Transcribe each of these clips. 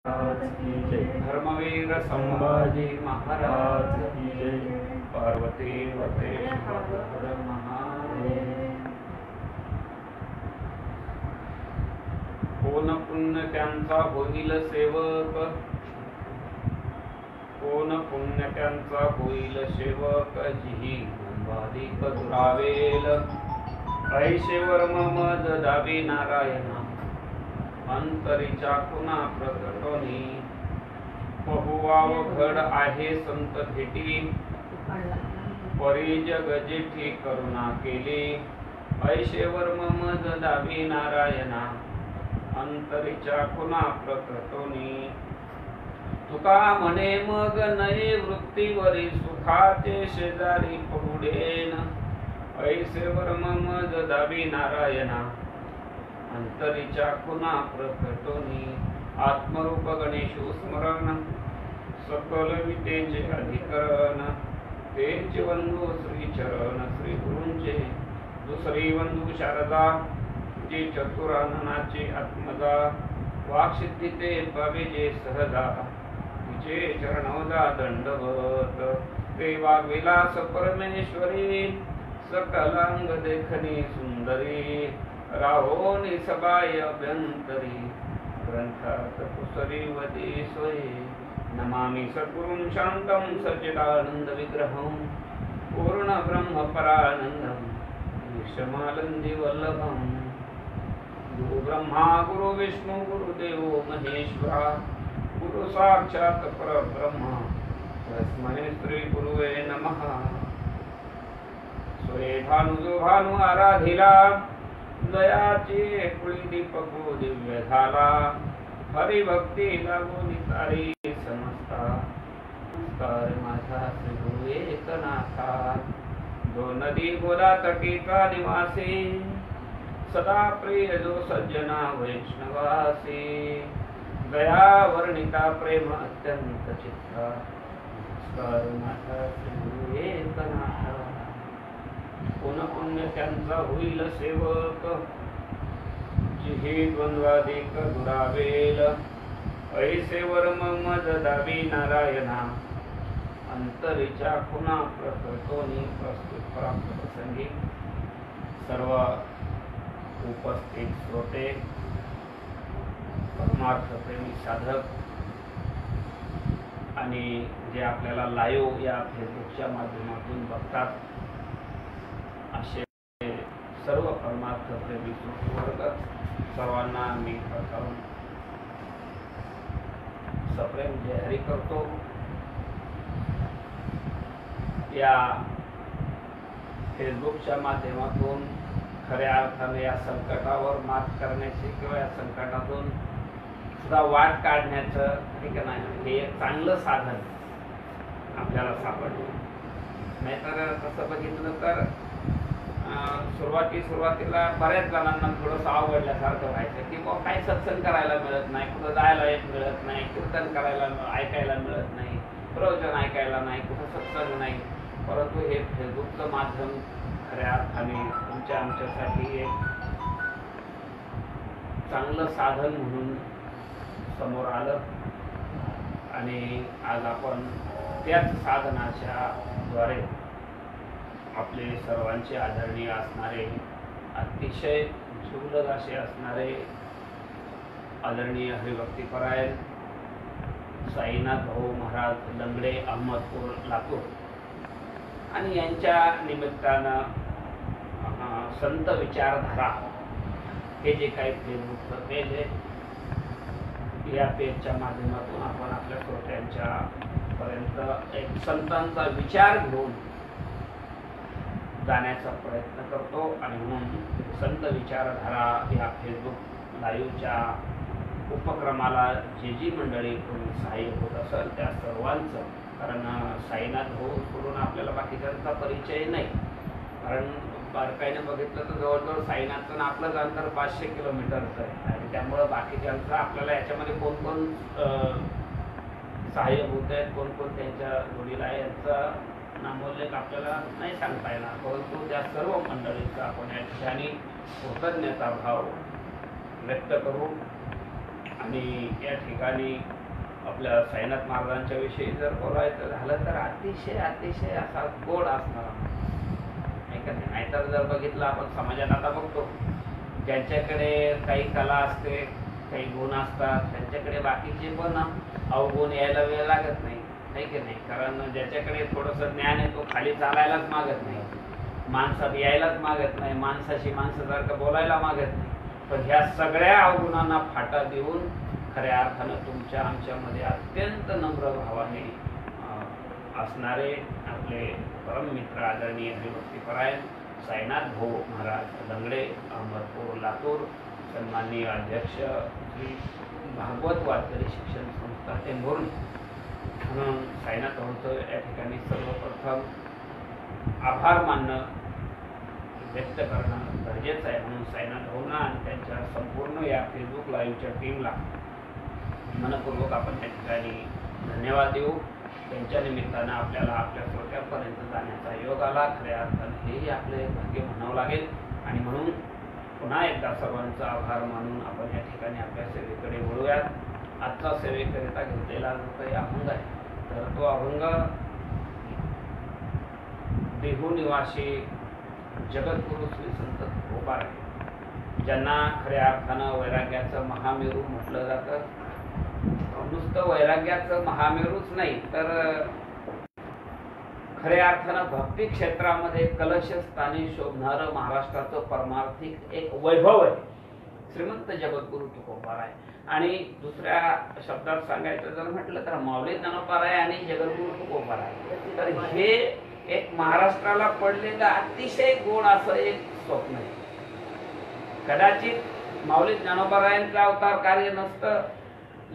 महाराज की जय। धर्मवीर संभाजी महाराज की जय। पार्वती वते हर महादेव। कोण पुण्य त्यांचा होईल सेवक, कोण पुण्य त्यांचा होईल सेवक, जिही कुंभाधिक दुरावेल, ऐशे वर्म मद दावी नारायणा, अंतरीच्या कुणा प्रकटोनी, बहुवाव घड आहे संत भेटी, परी जग जेठी करुणा केली, ऐशे वर्म मद दावी नारायणा, अंतरीच्या कुणा प्रकटोनी. तुका म्हणे मग नये वृत्तीवरी, सुखाचे शेजारी पहुडेन, ऐसे वर्म मद दावी नारायणा, अंतरीच्या कुणा प्रकटोनी. आत्मरूप गणेशु स्मरण, सकल वितेचे अधिकरण, तेच वंदू श्री चरण श्री गुरूंचे, दुसरी वंदू शारदा, जे चतुराननाचे आत्मदा, वाक्सिद्धी ते पावे जे सहजा, तिचे चरणोदा दंडवत, ते वाग्विलास परमेश्वरी, सकलांग देखणी सुंदरी, राहोनी सबाय अभ्यंतरी, ग्रंथात कुसरी वदी सोयी. नमामि सद्गुरुं शांतं सच्चिदानंद विग्रहं, पूर्ण ब्रह्म परानंदं, विषमानंदी वल्लभं. गुरु ब्रह्मा गुरु विष्णु गुरुदेवो महेश्वरा, गुरु साक्षात परब्रह्म, तस्मै श्री गुरुवे नमः. स्वये भानु भानु आराधिला, दयाचे कुळी दीपको दिव्य झाला, हरिभक्ती लागून तारी समजता, नमस्कार माझा श्री गुरु एकनाथा. जो नदी गोदा तटीचा निवासी, सदा प्रिय जो सज्जना वैष्णवासी, दया वर्णिता प्रेम अत्यंत चित्ता, नमस्कार माझा श्री गुरु एकनाथा. कोण पुण्य त्यांचा होईल सेवक, जिही द्वंद्वाधिक दुरावेल, ऐसे वर्म मद दावी नारायणा, अंतरीच्या खुणा प्रकटोनी. प्रस्तुत प्राप्त प्रसंगी सर्व उपस्थित श्रोते, परमार्थ प्रेमी साधक आणि जे आपल्याला लाईव्ह या फेसबुकच्या माध्यमातून बघतात, असे सर्व परमार्थ प्रेमी वर्ग, सर्वांना मी प्रथम सप्रेम जय हरी करतो. या फेसबुकच्या माध्यमातून खऱ्या अर्थाने या संकटावर मात करण्याची किंवा या संकटातून सुद्धा वाट काढण्याचं ठीक नाही, हे एक चांगलं साधन आपल्याला सापडलं. नाहीतर तसं बघितलं तर सुरुवातीला बऱ्याच जणांना थोडंसं आवडल्यासारखं व्हायचं की बाबा काही सत्संग करायला मिळत नाही, कुठं जायला मिळत नाही, कीर्तन करायला ऐकायला मिळत नाही, प्रवचन ऐकायला नाही, कुठं सत्संग नाही. परंतु हे फेसबुकचं माध्यम खऱ्या अर्थाने तुमच्या आमच्यासाठी एक चांगलं साधन म्हणून समोर आलं आणि आज आपण त्याच साधनाच्या द्वारे आपले सर्वांचे आदरणीय असणारे, अतिशय सुलभ असे असणारे आदरणीय हरिभक्तीपरायण साईनाथ भाऊ महाराज लंगडे, अहमदपूर, लातूर, आणि यांच्या निमित्तानं संत विचारधारा हे जे काही फेसबुकचं पेज आहे, या पेजच्या माध्यमातून आपण आपल्या श्रोत्यांच्या पर्यंत एक संतांचा विचार घेऊन जाण्याचा प्रयत्न करतो. आणि म्हणून संत विचारधारा या फेसबुक लाईव्हच्या उपक्रमाला जी मंडळी कोणी सहाय्य होत असेल त्या सर्वांचं, कारण साईनाथ भाऊ सोडून आपल्याला बाकीच्यांचा परिचय नाही, कारण बारकाईने बघितलं तर जवळजवळ साईनाथचं आपलंच अंतर 500 किलोमीटरचं आहे, आणि त्यामुळं बाकीच्यांचं आपल्याला याच्यामध्ये कोण कोण सहाय्य होत आहेत, कोण कोण त्यांच्या जोडीला आहे, यांचा नामोल्लेख आपल्याला नाही सांगता येणार. परंतु त्या सर्व मंडळींचा आपण या ठिकाणी कृतज्ञता भाव व्यक्त करू आणि या ठिकाणी आपल्या साईनाथ महाराजांच्या विषयी जर बोलायचं झालं तर अतिशय अतिशय असा गोड असणारा, नाहीतर जर बघितलं आपण समाजात आता बघतो ज्यांच्याकडे काही कला असते, काही गुण असतात, त्यांच्याकडे बाकीचे पण अवगुण यायला वेळ लागत नाही, आहे की नाही? कारण ज्याच्याकडे थोडंसं ज्ञान आहे तो खाली चालायलाच मागत नाही, माणसात यायलाच मागत नाही, माणसाशी माणसासारखं बोलायला मागत नाही. पण ह्या सगळ्या अवगुणांना फाटा देऊन खऱ्या अर्थानं तुमच्या आमच्यामध्ये अत्यंत नम्र भावाने असणारे आपले परममित्र आदरणीय हरिभक्तीपरायण साईनाथ भाऊ महाराज लंगडे, अहमदपूर, लातूर, सन्माननीय अध्यक्ष श्री भागवत वारकरी शिक्षण संस्था टेंभुर्णी, म्हणून साईनाथ भाऊचं या ठिकाणी सर्वप्रथम आभार मानणं, व्यक्त करणं गरजेचं आहे. म्हणून साईनाथ भाऊंना आणि त्यांच्या संपूर्ण या फेसबुक लाईव्हच्या टीमला मनपूर्वक आपण या ठिकाणी धन्यवाद देऊ. त्यांच्या निमित्तानं आपल्याला आपल्या श्रोत्यापर्यंत जाण्याचा योग आला. खऱ्या अर्थानं हेही आपले भाग्य म्हणावं लागेल आणि म्हणून पुन्हा एकदा सर्वांचा आभार मानून आपण या ठिकाणी आपल्या सेवेकडे वळूयात. आजचा सेवेकरिता घेतलेला जो काही अभंग आहे तर तो अभंग देहू निवासी जगद्गुरु श्री संत तुकोबार आहे, ज्यांना खऱ्या अर्थानं वैराग्याचं महामेरू म्हटलं जातं. नुसतं वैराग्याचं महामेरूच नाही तर खऱ्या अर्थानं भक्ती क्षेत्रामध्ये कलशस्थानी शोभणारं महाराष्ट्राचं परमार्थिक एक वैभव आहे, श्रीमंत जगद्गुरु तुकोबार आहे. आणि दुसऱ्या शब्दात सांगायचं जर म्हटलं तर माऊली ज्ञानोबा आहे आणि जगद्गुरु तुकोबार आहे. तर हे एक महाराष्ट्राला पडलेलं अतिशय गोड असं एक स्वप्न आहे. कदाचित माऊली ज्ञानोबारायांचं अवतार कार्य नसतं,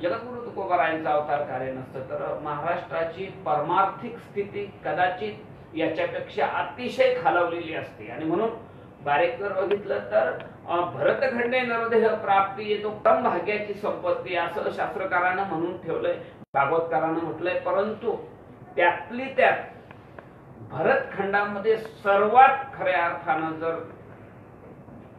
जगद्गुरु तुकोबारायांचं अवतार कार्य नसतं तर महाराष्ट्राची परमार्थिक स्थिती कदाचित याच्यापेक्षा अतिशय खालावलेली असते. आणि म्हणून बारीक जर बघितलं तर भरतखंडे नरदेह प्राप्ती येतो परम भाग्याची संपत्ती असं शास्त्रकारानं म्हणून ठेवलंय, भागवतकारानं म्हटलंय. परंतु त्यातली त्यात भरतखंडामध्ये सर्वात खऱ्या अर्थानं जर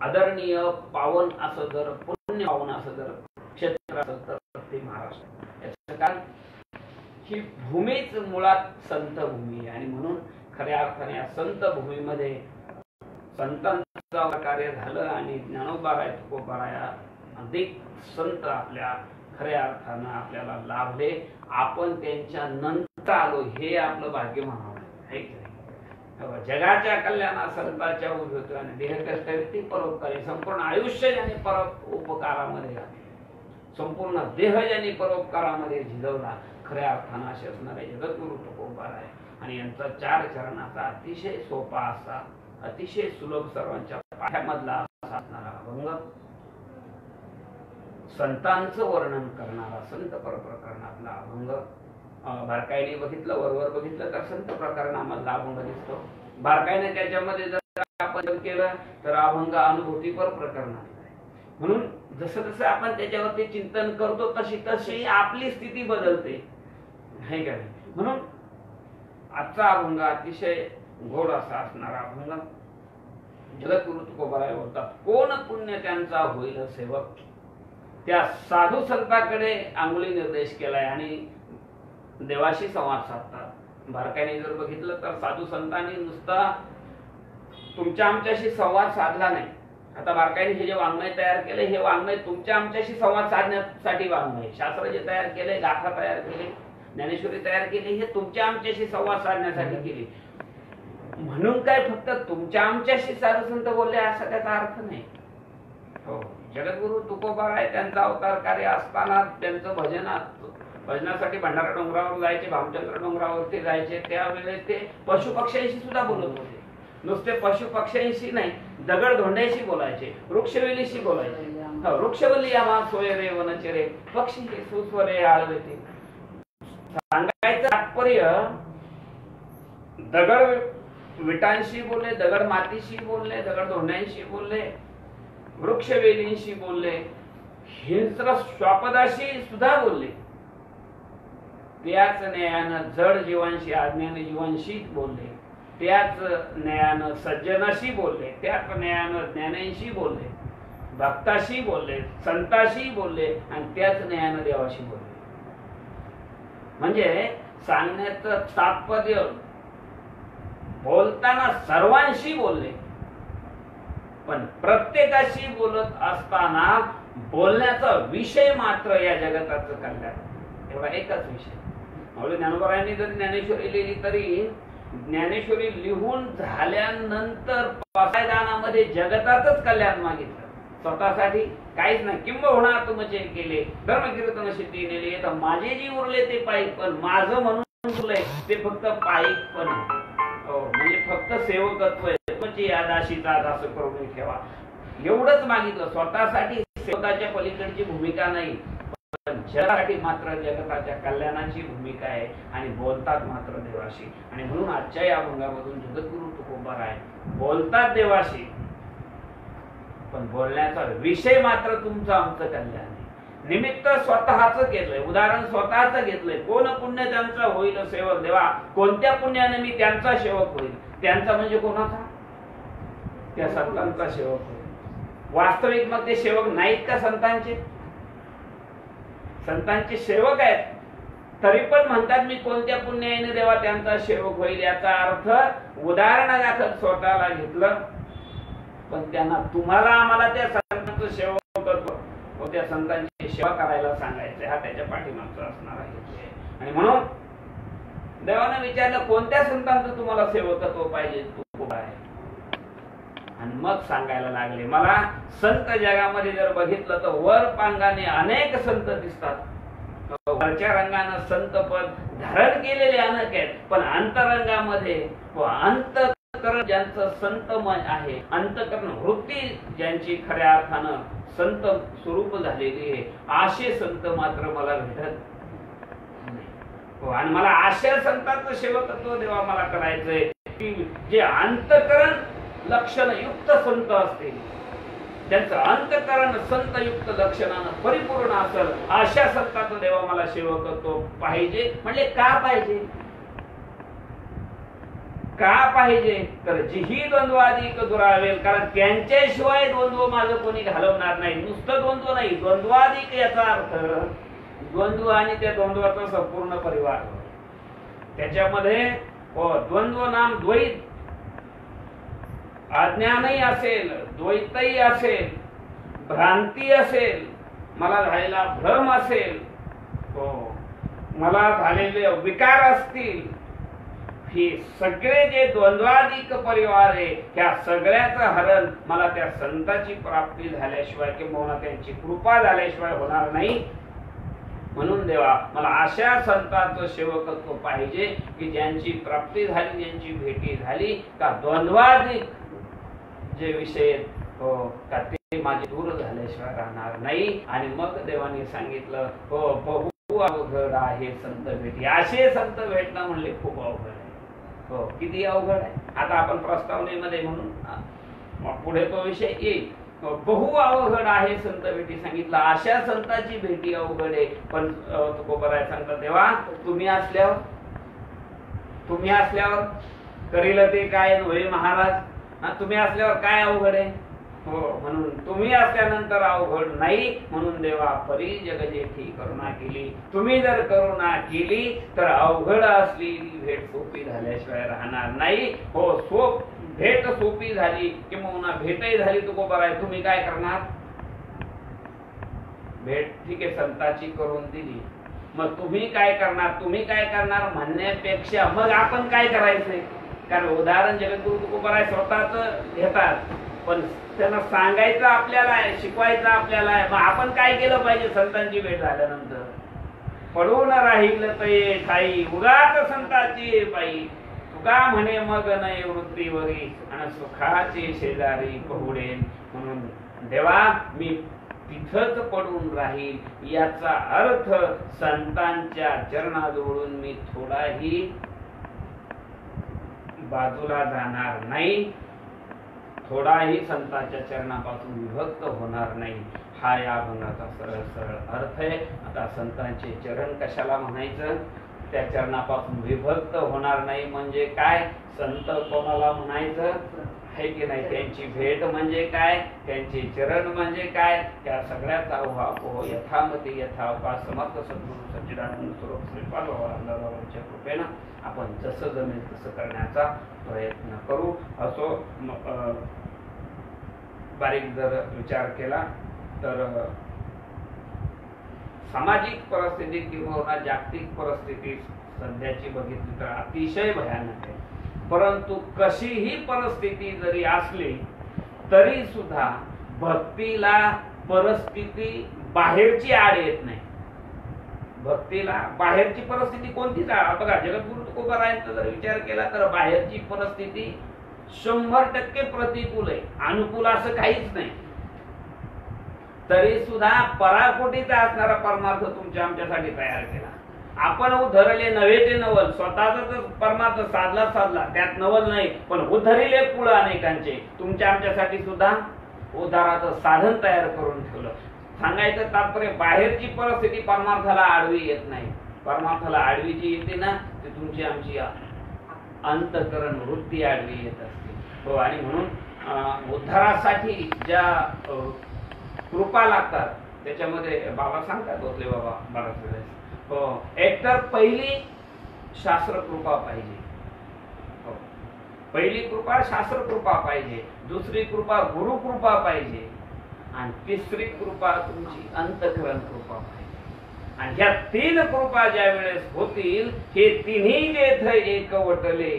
आदरणीय पावन असं जर पुण्य पावन असं जर क्षेत्र असेल तर ते महाराष्ट्र. याचं कारण ही भूमीच मुळात संत भूमी आणि म्हणून खऱ्या अर्थाने या संत भूमीमध्ये संतांचं कार्य झालं आणि ज्ञानोबाराय तुकोबाराय अधिक संत आपल्या खऱ्या अर्थानं आपल्याला लाभले. आपण त्यांच्या नंतर आलो हे आपलं भाग्य म्हणावं. जगाच्या कल्याणा संतांच्या उभी होतो आणि देहकष्टवृत्ती परोपकारी संपूर्ण आयुष्य ज्यांनी परोपकारामध्ये घातले, संपूर्ण देह ज्यांनी परोपकारामध्ये झिजवला, खऱ्या अर्थानं असे असणारे जगद्गुरु तुकोबार आहे. आणि यांचा 4 चरणाचा अतिशय सोपा असा अतिशय सुलभ सर्वांच्या पाठ्यामधला असा असणारा अभंग, संतांचं वर्णन करणारा संत परप्रकरणातला अभंग. बारकाईने बघितलं, वरवर बघितलं तर संत प्रकरणामधला अभंग दिसतो. बारकाईने त्याच्यामध्ये जर आपण केलं तर अभंग अनुभूतीपर प्रकरणातला आहे. म्हणून जसं जसं आपण त्याच्यावरती चिंतन करतो तशी तशी आपली स्थिती बदलते, आहे का नाही? म्हणून आजचा अभंग अतिशय गोड असा असणारा अभंग. जगद्गुरु तुकोबाराय बोलतात, कोण पुण्य त्यांचा होईल सेवक, त्या साधू संतांकडे अंगुली निर्देश केलाय आणि देवाशी संवाद साधतात. बारकाईने जर बघितलं तर साधू संतांनी नुसता तुमच्या आमच्याशी संवाद साधला नाही. आता बारकाईने हे जे वाङ्मय तयार केले हे वाङ्मय तुमच्या आमच्याशी संवाद साधण्यासाठी वाङ्मय. शास्त्र जे तयार केले, गाथा तयार केले, ज्ञानेश्वरी तयार केली, हे तुमच्या आमच्याशी संवाद साधण्यासाठी केली. म्हणून काय फक्त तुमच्या आमच्याशी साधू संत बोलले असा त्याचा अर्थ नाही. हो, जगद्गुरु तुकोबाराय त्यांचा अवतार कार्य असताना त्यांचं भजनासाठी भंडारा डोंगरावर जायचे, भामचंद्र डोंगरावरती जायचे. त्यावेळेस ते पशुपक्ष्यांशी सुद्धा बोलत होते. नुसते पशुपक्ष्यांशी नाही, दगड धोंड्याशी बोलायचे, वृक्षवेलीशी बोलायचे. वृक्षवल्ली आम्हा सोय रे वनचरे पक्षी हे सुस्वरे आळवते. सांगायचं तात्पर्य दगड विटांशी बोलले, दगड मातीशी बोलले, दगड धोंड्यांशी बोलले, वृक्षवेलींशी बोलले, हिंस्र श्वापदाशी सुद्धा बोलले. त्याच न्यायानं जड जीवांशी अज्ञानी जीवांशी बोलले, त्याच न्यायानं सज्जनाशी बोलले, त्याच न्यायानं ज्ञानांशी बोलले, भक्ताशी बोलले, संताशी बोलले आणि त्याच न्यायानं देवाशी बोलले. म्हणजे सांगण्याचं तात्पर्य बोलताना सर्वांशी बोलले, पण प्रत्येकाशी बोलत असताना बोलण्याचा विषय मात्र या जगताचं कल्याण, एवढा एकच विषय. माऊली ज्ञानोबारायांनी जरी ज्ञानेश्वरी लिहिली तरी ज्ञानेश्वरी लिहून झाल्यानंतर पायदानामध्ये जगताचंच कल्याण मागितलं, स्वतःसाठी काहीच नाही. किंबहुना तुमचे केले धर्मकीर्तन सिद्धी नेली, तर माझे जी उरले ते पाईक, पण माझं म्हणून उरलंय ते फक्त पाईक पण आहे. म्हणजे फक्त सेवकत्व आहे, तुमची यादाशीचा दास करून ठेवा, एवढंच मागितलं. स्वतःसाठी सेवकाच्या पलीकडची भूमिका नाही, पण जगासाठी मात्र जगताच्या कल्याणाची भूमिका आहे आणि बोलतात मात्र देवाशी. आणि म्हणून आजच्या या अभंगामधून जगद्गुरु तुकोबाराय बोलतात देवाशी, पण बोलण्याचा विषय मात्र तुमचं आमचं कल्याण आहे. निमित्त स्वतःच घेतलंय, उदाहरण स्वतःच घेतलंय. कोण पुण्य त्यांचा होईल सेवक देवा, कोणत्या पुण्याने मी त्यांचा सेवक होईल. त्यांचा म्हणजे कोणाचा? त्या संतांचा सेवक होईल. वास्तविक मग ते सेवक नाहीत का संतांचे? संतांचे सेवक आहेत, तरी पण म्हणतात मी कोणत्या पुण्याने देवा त्यांचा सेवक होईल. याचा अर्थ उदाहरणादाखल स्वतःला घेतलं, पण त्यांना तुम्हाला आम्हाला त्या संतांचं सेवकत्व व त्या संतांची सेवा करायला सांगायचं, हा त्याच्या पाठीमागचा असणार आहे. आणि म्हणून देवानं विचारलं कोणत्या संतांचं तुम्हाला सेवकत्व पाहिजे, तू आहे. आणि मग सांगायला लागले मला संत जगामध्ये जर बघितलं तर वर पांगाने अनेक संत दिसतात, वरच्या रंगानं संत पद धारण केलेले अनेक आहेत, पण अंतरंगामध्ये अंतःकरण ज्यांचं संतमय आहे, अंतःकरण वृत्ती ज्यांची खऱ्या अर्थानं संत स्वरूप झालेली आहे, असे संत मात्र मला भेटत नाही. आणि मला अशा संतांचं सेवकत्व देवा मला करायचंय की जे अंतःकरण लक्षण युक्त संत असतील, त्यांचं अंतःकरण संतयुक्त लक्षणानं परिपूर्ण असेल, अशा संतांचं देवा मला सेवकत्व पाहिजे. म्हणजे का पाहिजे? का पाहिजे तर जिही द्वंद्वाधिक दुरावेल, कारण त्यांच्याशिवाय द्वंद्व माझं कोणी घालवणार नाही. नुसतं द्वंद्व नाही, द्वंद्वाधिक याचा अर्थ द्वंद्व आणि त्या द्वंद्वाचा संपूर्ण परिवार. त्याच्यामध्ये द्वंद्व नाम द्वैत, अज्ञानही असेल, द्वैतही असेल, भ्रांती असेल, मला झालेला भ्रम असेल, मला झालेले विकार असतील, हे सगळे जे द्वंद्वाधिक परिवार आहे त्या सगळ्याचं हरण मला त्या संतांची प्राप्ती झाल्याशिवाय किंवा त्यांची कृपा झाल्याशिवाय होणार नाही. म्हणून देवा मला अशा संतांचं सेवकत्व पाहिजे की ज्यांची प्राप्ती झाली, ज्यांची भेटी झाली, का द्वंद्वाधिक जे विषय का ते माझे दूर झाल्याशिवाय राहणार नाही. आणि मग देवाने सांगितलं बहु अवघड आहे संत भेटी. असे संत भेटणं म्हणले खूप अवघड आहे. किती अवघड आहे. आता आपण प्रस्तावनेमध्ये म्हणून पुढे तो विषय येईल. बहु अवघड आहे संत भेटी सांगितलं, अशा संतांची भेटी अवघड आहे. पण तुकोबाराय सांगतात देवा तुम्ही असल्यावर करील ते काय नव्हे महाराज, तुम्ही असल्यावर काय अवघड आहे. म्हणून तुम्ही असल्यानंतर अवघड नाही. म्हणून देवा परी जग जेठी करुणा केली, तुम्ही जर करुणा केली तर अवघड असलेली भेट सोपी झाल्याशिवाय राहणार नाही. भेट सोपी झाली किंवा भेटही झाली तुकोबाराय, तुम्ही काय करणार. भेट ठीक आहे संताची करून दिली, मग तुम्ही काय करणार म्हणण्यापेक्षा मग आपण काय करायचंय. कारण उदाहरण जगद्गुरु तुकोबाराय स्वतःच घेतात, पण त्यांना सांगायचं आपल्याला आहे, शिकवायचं आपल्याला आहे. मग आपण काय केलं पाहिजे संतांची भेट झाल्यानंतर. पडून राहील ते ठाई उगाच संतांची पायी, तुका म्हणे मग नाही वृत्तीवरी आणि सुखाचे शेजारी पहुडेन. म्हणून देवा मी तिथंच पडून राहील, याचा अर्थ संतांच्या चरणाजवळून मी थोडाही बाजूला जाणार नाही, थोडाही संतांच्या चरणापासून विभक्त होणार नाही. हा या अभंगाचा सरळ सरळ अर्थ आहे. आता संतांचे चरण कशाला म्हणायचं त्या चरणापासून विभक्त होणार नाही. म्हणजे काय, संत कोणाला म्हणायचं आहे की नाही, त्यांची भेट म्हणजे काय, त्यांचे चरण म्हणजे काय, त्या सगळ्याचा उहापोह यथामती यथावकाश समर्थ सद्गुरू सच्चिदानंद स्वरूप श्रीपाद बाबांच्या कृपेनं आपण जसं जमेल तसं करण्याचा प्रयत्न करू. असो बारीक जर विचार केला तर सामाजिक परिस्थिती किंवा जागतिक परिस्थिती सध्याची बघितली तर अतिशय भयानक आहे. परंतु कशीही परिस्थिती जरी असली तरी सुद्धा भक्तीला परिस्थिती बाहेरची आड येत नाही. भक्तीला बाहेरची परिस्थिती कोणतीच आड, बघा जगद्गुरु तुकोबारायांचा जर विचार केला तर बाहेरची परिस्थिती 100% प्रतिकूल आहे, अनुकूल असं काहीच नाही. तरी सुद्धा पराकोटीचा असणारा परमार्थ तुमच्या आमच्यासाठी तयार केला. आपण उधरले नव्हे ते नवल, स्वतःचा परमार्थ साधला त्यात नवल नाही, पण उधरले कुळ अनेकांचे तुमच्या आमच्यासाठी सुद्धा उद्धाराचं साधन तयार करून ठेवलं. सांगायचं तात्पर्य बाहेरची परिस्थिती परमार्थाला आडवी येत नाही. परमार्थाला आडवी जी येते ना ती तुमची आमची अंतकरण वृत्ती आडवी येत असते. हो, आणि म्हणून उद्धारासाठी ज्या कृपा लागतात त्याच्यामध्ये बाबा सांगतात होते बाबा बराच वेळेस. हो, एक तर पहिली शास्त्र कृपा पाहिजे. हो, पहिली कृपा शास्त्र कृपा पाहिजे, दुसरी कृपा गुरु कृपा पाहिजे, आणि तिसरी कृपा तुमची अंतकरण कृपा पाहिजे. आणि ह्या 3 कृपा ज्या वेळेस होतील, हे तिन्ही जेथ एकवटले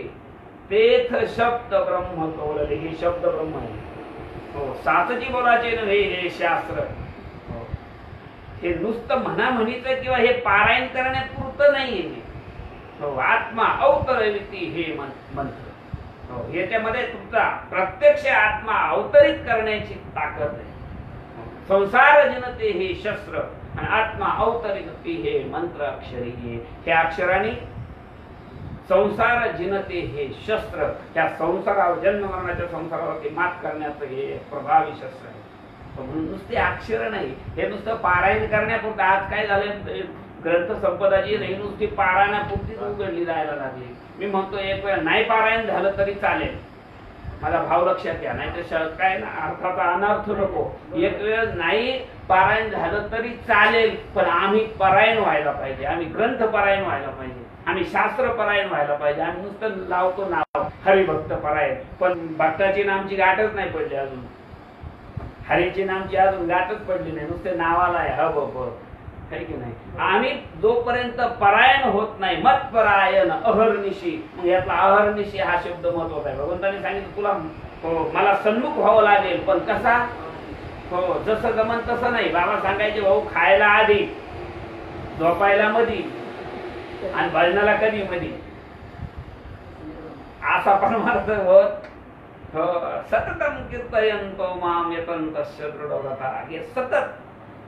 तेथ शब्द ब्रह्म कवळले. हे शब्द ब्रह्म आहे. हो, सातजी बोलाचे नव्हे हे शास्त्र. हो, हे नुसतं म्हणाम्हणीचं किंवा हे पारायण करण्यापुरतं नाहीये. हो, आत्मा अवतरविती हे मंत्र. हो, याच्यामध्ये तुमचा प्रत्यक्ष आत्मा अवतरित करण्याची ताकद आहे. संसार जनते हे शस्त्र आणि आत्मा अवतरित हे मंत्र अक्षरी हे. ह्या अक्षराने संसार जिनते हे शस्त्र, त्या संसारावर जन्म मरणाच्या संसारावरती मात करण्याचं हे प्रभावी शस्त्र आहे. म्हणून नुसते अक्षर नाही, हे नुसतं पारायण करण्यापुरतं. आज काय झालंय, ग्रंथ संपदा जी नाही नुसती पारायणापुरतीच उघडली जायला लागली. मी म्हणतो एक वेळ नाही पारायण झालं तरी चालेल, माझा भाव लक्षात घ्या, नाही तर काय ना अर्थाचा अनर्थ नको. एक वेळ नाही पारायण झालं तरी चालेल, पण आम्ही परायण व्हायला पाहिजे, आम्ही ग्रंथ परायण व्हायला पाहिजे, आम्ही शास्त्र परायण व्हायला पाहिजे. आम्ही नुसतं लावतो नाव हरिभक्त परायण, पण भक्ताची नामची गाठच नाही पडली अजून, हरीची नामची अजून गाठच पडली नाही, नुसते नावाला आहे है की नाही. आम्ही जोपर्यंत परायण होत नाही, मत परायण अहर्निशी. मग यातला अहर्निशी हा शब्द महत्वाचा आहे. भगवंतांनी सांगितलं तुला हो मला सन्मुख व्हावं लागेल, पण कसा, हो जसं जमन तसं नाही. बाबा सांगायचे भाऊ खायला आधी, झोपायला मधी, आणि भजनाला कधी मधी, असा परमार्थ होत. हो, सततम कीर्तयन्तो माम यतन्तस्य दृढव्रता. हे सतत,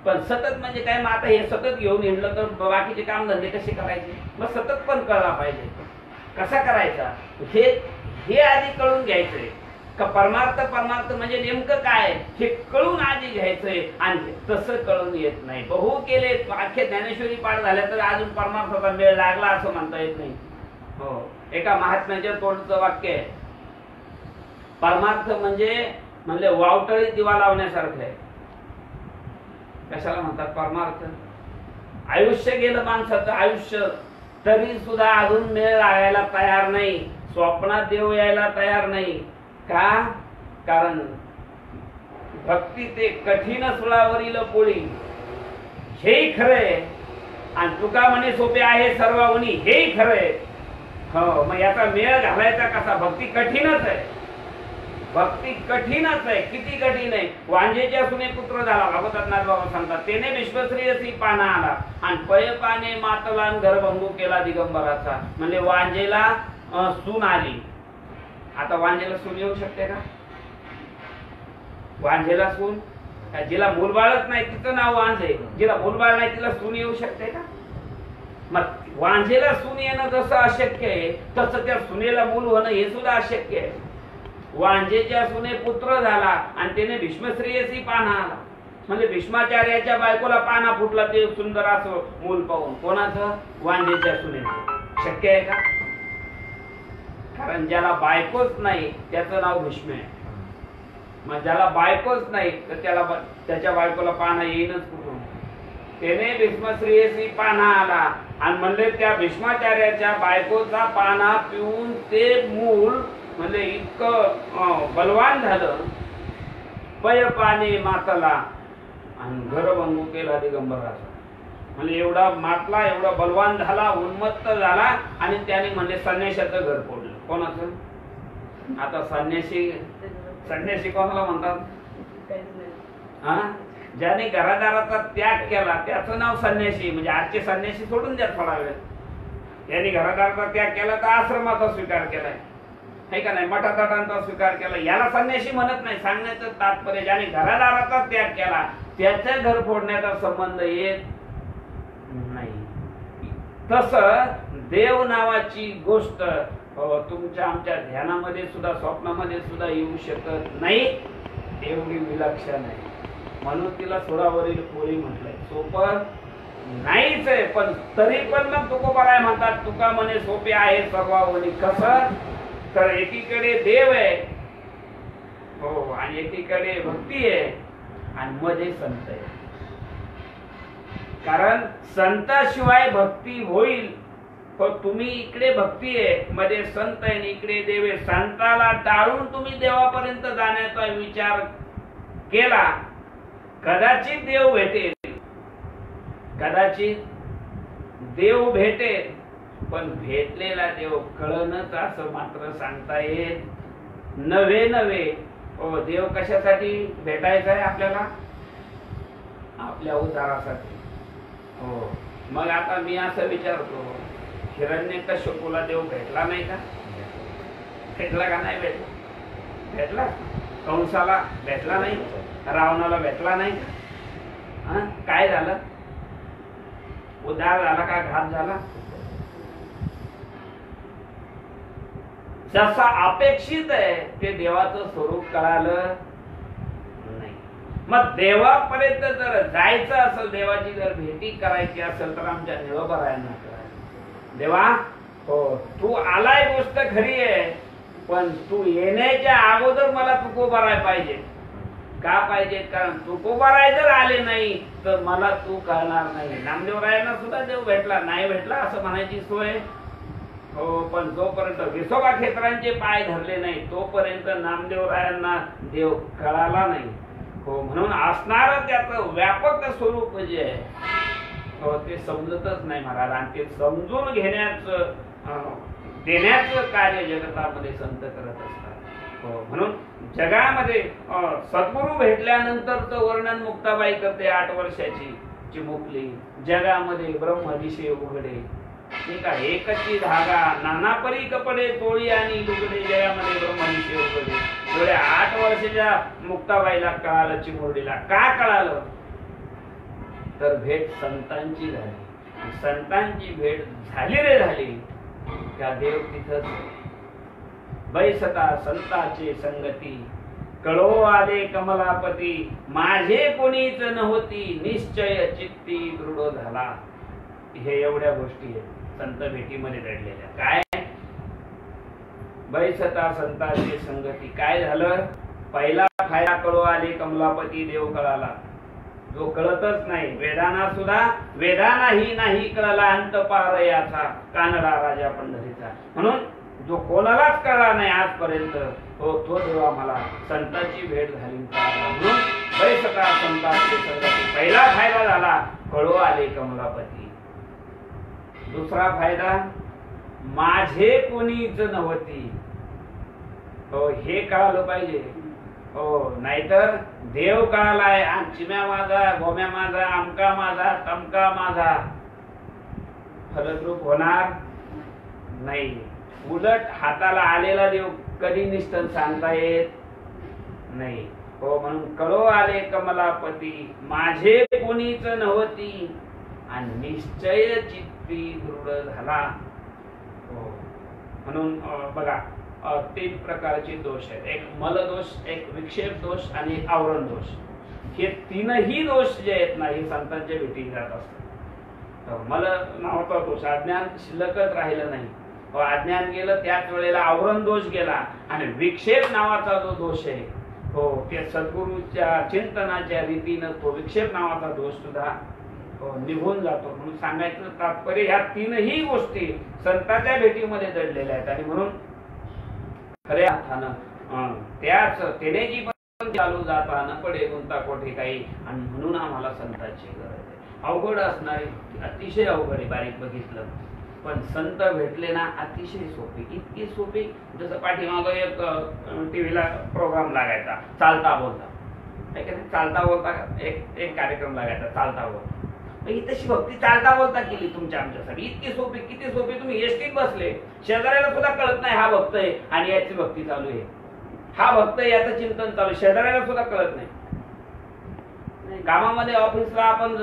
पण सतत म्हणजे काय, मग आता हे सतत घेऊन हिंडलं तर बाकीचे काम धंदे कसे करायचे. मग सतत पण कळला पाहिजे कसा करायचा, हे आधी कळून घ्यायचंय का. परमार्थ म्हणजे नेमकं काय हे कळून आधी घ्यायचंय, आणि तसं कळून येत नाही. बहु केले अख्खे ज्ञानेश्वरी पाठ झाल्या तर अजून परमार्थाचा मेळ लागला असं म्हणता येत नाही. हो, एका महात्म्याच्या तोंडचं वाक्य आहे, परमार्थ म्हणजे वावटळीत दिवा लावण्यासारखं आहे. कशाला म्हणतात परमार्थ, आयुष्य गेलं माणसाचं आयुष्य, तरी सुद्धा अजून मेळ लागायला तयार नाही, स्वप्नात देव यायला तयार नाही. का, कारण भक्ती ते कठीण सुळावरील पोळी हेही खरंय, आणि तुका म्हणे सोपे आहे सर्वावनी हेही खरंय. हो, मग याचा मेळ घालायचा कसा. भक्ती कठीणच आहे, भक्ती कठीणच आहे. किती कठीण आहे. वांजेच्या सुने पुत्र झाला, भागवतात बाबा सांगतात, त्याने विश्वश्री असी पाना आला, आणि पय पाने मातला घरभंगू केला दिगंबराचा. म्हणजे वांजेला सून आली. आता वांजेला सून येऊ शकते का. वांजेला सून, जिला मूलबाळच नाही तिचं नाव वांजे, जिला मूलबाळ नाही तिला सून येऊ शकते का. मग वांजेला सून येणं जसं अशक्य आहे, तसं त्या सुनेला मूल होणं हे सुद्धा अशक्य आहे. वांजेच्या सुने पुत्र झाला, आणि त्याने भीष्मश्रेयसी पाना आला. म्हणजे भीष्माचार्याच्या बायकोला पाना फुटला ते सुंदर असं मूल पाहून. कोणाचं, वांजेच्या सुनेचं. शक्य आहे का? कारण ज्याला बायकोच नाही त्याचं नाव भीष्म आहे. मग ज्याला बायकोच नाही तर त्याच्या बायकोला पाहणं येईनच कुठून? त्याने भीष्मश्रेयसी पाहणा आला आणि म्हणले त्या भीष्माचार्याच्या बायकोचा पाना पिऊन ते मूल म्हणजे इतकं बलवान झालं, पय पाने मातला आणि घर भंगू केला दिगंबराचा. म्हणजे एवढा मातला, एवढा बलवान झाला, उन्मत्त झाला आणि त्याने म्हणजे संन्याशाचं घर फोडलं. कोणाचं? आता संन्यासी कोणाला म्हणतात? हा, ज्याने घरादाराचा त्याग केला त्याचं नाव संन्यासी. म्हणजे आजचे संन्यासी सोडून द्या थोडा वेळ. यांनी घरादाराचा त्याग केला तर आश्रमाचा स्वीकार केलाय, है का नाही? मठातटांचा स्वीकार केला, याला संन्यासी म्हणत नाही. सांगण्याचं तात्पर्य ज्याने घरादाराचा त्याग केला त्याचं घर फोडण्याचा संबंध येत नाही. तसं देव नावाची गोष्ट तुमच्या आमच्या ध्यानामध्ये सुद्धा, स्वप्नामध्ये सुद्धा येऊ शकत नाही. एवढी विलक्षण आहे म्हणून तिला सोडावरील पोळी म्हटलंय. सोपं नाहीच आहे, पण तरी पण मग तुकोबाराय म्हणतात तुका म्हणे सोपे आहे सर्वावरी. कसं तर एकीकडे देव आहे हो आणि एकीकडे भक्ती आहे आणि मध्ये संत आहे. कारण संताशिवाय भक्ती होईल. पण तुम्ही इकडे भक्ती आहे, मध्ये संत आहे, इकडे देव आहे. संताला टाळून तुम्ही देवापर्यंत जाण्याचा विचार केला, कदाचित देव भेटेल, कदाचित देव भेटेल, पण भेटलेला देव कळणच असं मात्र सांगता येत नव्हे. देव कशासाठी भेटायचा आहे आपल्याला? आपल्या उद्धारासाठी. हो, मग आता मी असं विचारतो, हिरण्यकश्यपूला देव भेटला नाही का? भेटला का नाही? भेटला. कंसाला भेटला नाही, रावणाला भेटला नाही. काय झालं? उद्धार झाला का घात झाला? जसा अपेक्षित आहे ते देवाचं स्वरूप कळालं नाही. मग देवापर्यंत जर जायचं असेल, देवाची जर भेटी करायची असेल तर आमच्या निळोबारायांना करायचं. देवा हो, तू आलाय गोष्ट खरी आहे, पण तू येण्याच्या अगोदर मला तुकोबाराय पाहिजे. का पाहिजे? कारण तुकोबाराय जर आले नाही तर मला तू कळणार नाही. नामदेवरायांना सुद्धा देव भेटला नाही, भेटला असं म्हणायची सोय हो, पण जोपर्यंत विसोबा क्षेत्रांचे पाय धरले नाही तोपर्यंत नामदेवरायांना देव कळाला नाही हो. म्हणून असणार त्याचं व्यापक स्वरूप जे आहे हो ते समजतच नाही महाराज. आणि ते समजून घेण्याचं देण्याचं कार्य जगतामध्ये संत करत असतात हो. म्हणून जगामध्ये सद्गुरू भेटल्यानंतरचं वर्णन मुक्ताबाई करते. 8 वर्षाची चिमुकली, जगामध्ये ब्रह्मदिशे उघडे, एकची धागा नाना परी कपडे तोळी आणि लुगडे, जगामध्ये ब्रह्मदिशे उघडे. एवढ्या 8 वर्षाच्या मुक्ताबाईला कळालं, चिमुरडीला. का कळालं? तर भेट संतांची झाली. संतांची भेट झाली रे झाली त्या देव तिथंच. बैसता संताचे संगती, कळो आले कमलापती, माझे कोणीच नव्हती, निश्चय चित्ती दृढ झाला. हे एवढ्या गोष्टी आहेत संत भेटीमध्ये घडलेल्या. काय? बैसता संताचे संगती. काय झालं? पहिला फायदा कळो आले कमलापती, देव कळाला. जो कळतच नाही, वेदांना सुद्धा वेदांनाही नाही कळला अंत पार याचा, कानडा राजा पंढरीचा. म्हणून जो कोणालाच कळला नाही आजपर्यंत तो देवा मला संतांची भेट झाली. म्हणून बैसता संतांचे संगती पहिला फायदा झाला, कळो आले कमलापती. दुसरा फायदा, माझे कोणीच नव्हती हो, हे कळालं पाहिजे हो. नाहीतर देव कळालाय, चिम्या माझा, गोम्या माझा, आमका माझा, तमका माझा, फलद्रूप होणार नाही. उलट हाताला आलेला देव कधी निष्ठन सांगता येत नाही हो. म्हणून कळो आले कमलापती, माझे कोणीच नव्हती आणि निश्चय चित्ती दृढ झाला हो. म्हणून बघा 3 प्रकारचे दोष आहेत. एक मल दोष, एक विक्षेप दोष आणि एक आवरण दोष. हे 3ही दोष जे आहेत ना हे संतांच्या भेटी जात असतात मला नावाचा दोष, अज्ञान शिल्लकच राहिलं नाही. अज्ञान गेलं, त्याच वेळेला आवरण दोष गेला, आणि विक्षेप नावाचा जो दोष आहे, हो, ते सद्गुरूच्या चिंतनाच्या रीतीनं तो विक्षेप नावाचा दोष सुद्धा निघून जातो. म्हणून सांगायचं तात्पर्य ह्या तीनही गोष्टी संतांच्या भेटीमध्ये दडलेल्या आहेत. आणि म्हणून खऱ्या अर्थानं त्याच त्याने जी पण चालू जाता न पडे कोणता कोठे काही, आणि म्हणून आम्हाला संतांची गरज आहे. अवघड असणारी, अतिशय अवघड आहे बारीक बघितलं, पण संत भेटले ना अतिशय सोपे, इतकी सोपी. जसं पाठीमागं एक टीव्हीला प्रोग्राम लागायचा चालता बोलता, चालता बोलता एक कार्यक्रम लागायचा चालता बोलता. ही तशी भक्ती चालता बोलता केली तुमच्या आमच्यासाठी, इतकी सोपी, किती सोपी. तुम्ही एसटीत बसले, शेजाऱ्याला सुद्धा कळत नाही हा भक्त आहे आणि याची भक्ती चालू आहे, हा भक्त आहे याचं चिंतन चालू, शेजाऱ्याला सुद्धा कळत नाही. कामामध्ये ऑफिसला आपण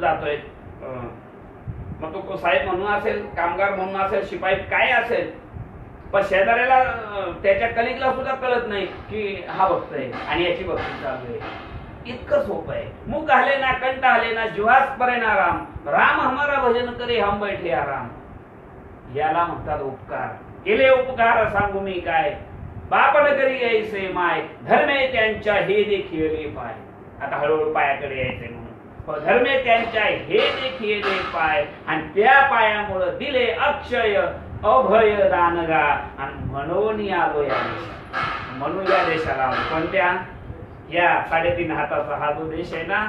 जातोय, मग तो साहेब म्हणून असेल, कामगार म्हणून असेल, शिपाई काय असेल, पण शेजाऱ्याला त्याच्या कलिगला सुद्धा कळत नाही की हा भक्त आहे आणि याची भक्ती चालू आहे. इतकं सोपं आहे. मुख हले ना, कंठ हले ना, जीवास परे ना राम, राम हमारा भजन करे हम बैठे आराम. याला म्हणतात उपकार. केले उपकार सांगू मी काय, बापन करी ऐसे माय, धर्मे त्यांच्या हे देखिले पाय. आता हळूहळू पायाकडे यायचंय म्हणून, धर्मे त्यांच्या हे देखिले पाय, आणि त्या पायामुळं दिले अक्षय अभय दानगा, आणि म्हणून आलो या देशात. म्हणून या देशाला आलो. कोणत्या? या 3.5 हाताचा हा जो देश आहे ना,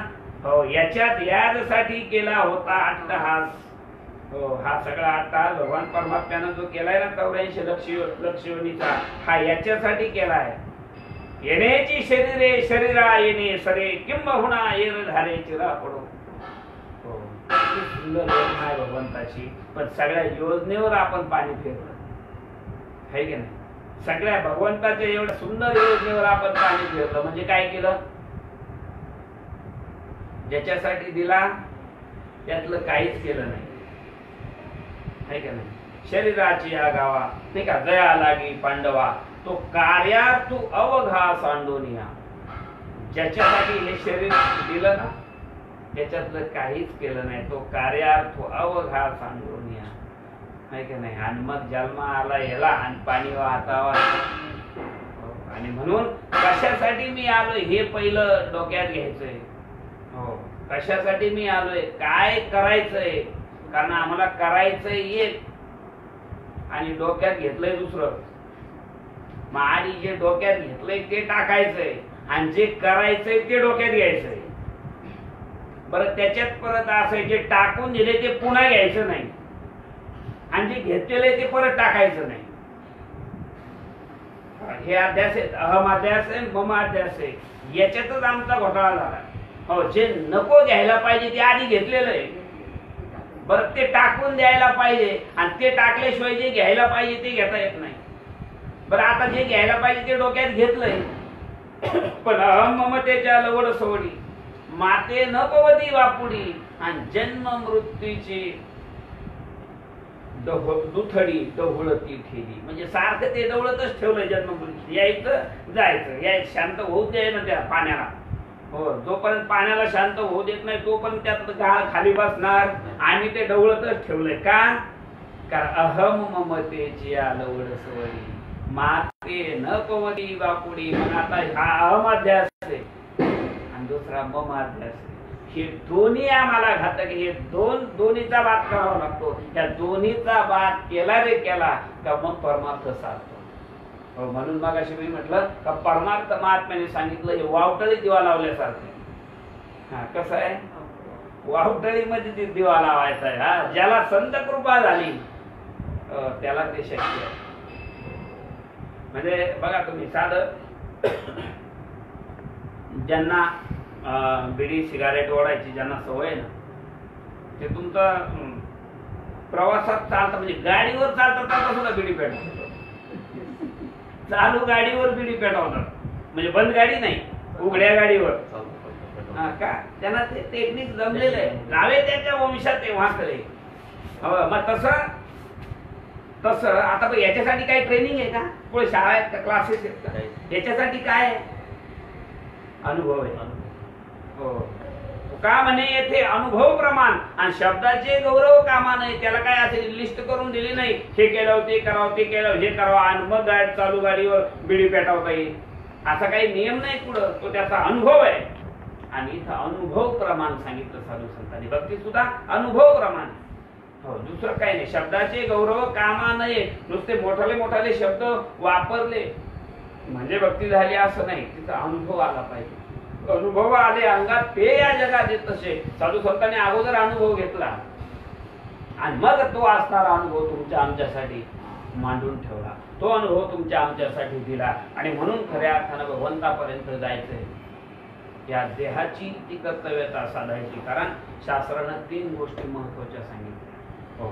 हो, याच्यात यासाठी केला होता अट्टहास. हो, हा सगळा अट्टहास भगवान परमात्म्यानं जो केलाय ना 84 लक्ष योनीचा, हा याच्यासाठी केलाय. येण्याची शरीरे शरीरा येणे सरे, किंबहुना येर धारे चिरा पडो. हो, किती सुंदर योजना आहे भगवंताची, पण सगळ्या योजनेवर आपण पाणी फेरलं आहे की नाही. सगळ्या भगवंताच्या एवढ्या सुंदर योजनेवर आपण पाणी फिरलं म्हणजे काय केलं? ज्याच्यासाठी दिला त्यातलं काहीच केलं नाही, है का नाही. शरीराची या गावा नाही का, जया लागी पांडवा, तो कार्यात तू अवघा सांडोनिया. ज्याच्यासाठी हे शरीर दिलं ना त्याच्यातलं काहीच केलं नाही, तो कार्यात तू अवघा सांडोनिया, नाही का नाही. आणि मग जन्मा आला याला आणि पाणी वाहतावा. आणि म्हणून कशासाठी मी आलोय हे पहिलं डोक्यात घ्यायचंय. हो, कशासाठी मी आलोय, काय करायचंय, कारण आम्हाला करायचंय एक आणि डोक्यात घेतलंय दुसरं. मग आणि जे डोक्यात घेतलंय ते टाकायचंय आणि जे करायचंय ते डोक्यात घ्यायचंय. बरं, त्याच्यात परत असं जे टाकून दिले ते पुन्हा घ्यायचं नाही आणि जे घेतलेले ते परत टाकायचं नाही. हे अध्यास आहेत, अहम अध्यास आहे, मम अध्यास आहे. याच्यातच आमचा घोटाळा झाला. हो, जे नको घ्यायला पाहिजे ते आधी घेतलेलं आहे, बरं ते टाकून द्यायला पाहिजे आणि ते टाकल्याशिवाय जे घ्यायला पाहिजे ते घेता येत नाही. बरं, आता जे घ्यायला पाहिजे ते डोक्यात घेतलंय, पण अहम ममतेच्या लवड सवडी, माते न पवती वापुडी, आणि जन्म मृत्यूची दुथडी डहुळती ठेली. म्हणजे सारखं ते डवळतच ठेवलंय. जन्म मृत्यू, यायचं जायचं, यायचं, शांत होऊ दे ना त्या पाण्याला. हो, जोपर्यंत पाण्याला शांत होऊ देत नाही तोपर्यंत त्यात गाळ खाली बसणार आणि ते डवळतच ठेवलंय. का? कारण अहम ममतेची लवड सवडी, माते न पवती बापुडी. मग आता हा अहम अध्यास आहे आणि दुसरा मम अध्यास आहे. हे दोन्ही आम्हाला घातक. हे दोन्हीचा बात करावा लागतो. त्या दोन्हीचा बात केला रे केला का मग परमार्थ साधतो. म्हणून मग अशी मी म्हटलं का परमार्थ महात्म्याने सांगितलं हे वावटळी दिवा लावल्यासारखं. हा, कसं आहे, वावटळीमध्ये दिवा लावायचा आहे. हा, ज्याला संत कृपा झाली त्याला ते शक्य आहे. म्हणजे बघा तुम्ही, साधं ज्यांना बिडी सिगारेट ओढायची ज्यांना सवय आहे ना, ते तुमचा प्रवासात चालता म्हणजे गाडीवर चालता सुद्धा बिडी पेटवतात. चालू गाडीवर बिडी पेटवतात, म्हणजे बंद गाडी नाही, उघड्या गाडीवर. का? त्यांना ते टेक्निक जमलेलं आहे. लावे त्याच्या वंशात ते वाचले. मग तसं आता याच्यासाठी काही ट्रेनिंग आहे का? पुढे शाळा आहेत का, क्लासेस आहेत का? याच्यासाठी काय आहे? अनुभव आहे. हो, का म्हणे येथे अनुभव प्रमाण आणि शब्दाचे गौरव कामा नाही. त्याला काय असे लिस्ट करून दिली नाही, हे केलं ते करावं, ते केलं हे करावं आणि मग चालू गाडीवर बिडी पेटावता येईल असा काही नियम नाही पुढं. तो त्याचा अनुभव आहे. आणि इथं अनुभव प्रमाण सांगितलं साधू संतांनी. भक्ती सुद्धा अनुभव प्रमाण. हो, दुसरं काही नाही. शब्दाचे गौरव कामा नये. नुसते मोठाले मोठाले शब्द वापरले म्हणजे भक्ती झाली असं नाही. तिचा अनुभव आला पाहिजे. अनुभव आले अंगात ते या जगात येत तसे. साधू संतांनी अगोदर अनुभव घेतला आणि मग तो असणारा अनुभव तुमच्या आमच्यासाठी मांडून ठेवला. तो अनुभव तुमच्या आमच्यासाठी दिला. आणि म्हणून खऱ्या अर्थानं भगवंतापर्यंत जायचंय. या देहाची ती कर्तव्यता साधायची. कारण शास्त्रानं 3 गोष्टी महत्वाच्या सांगितल्या. हो,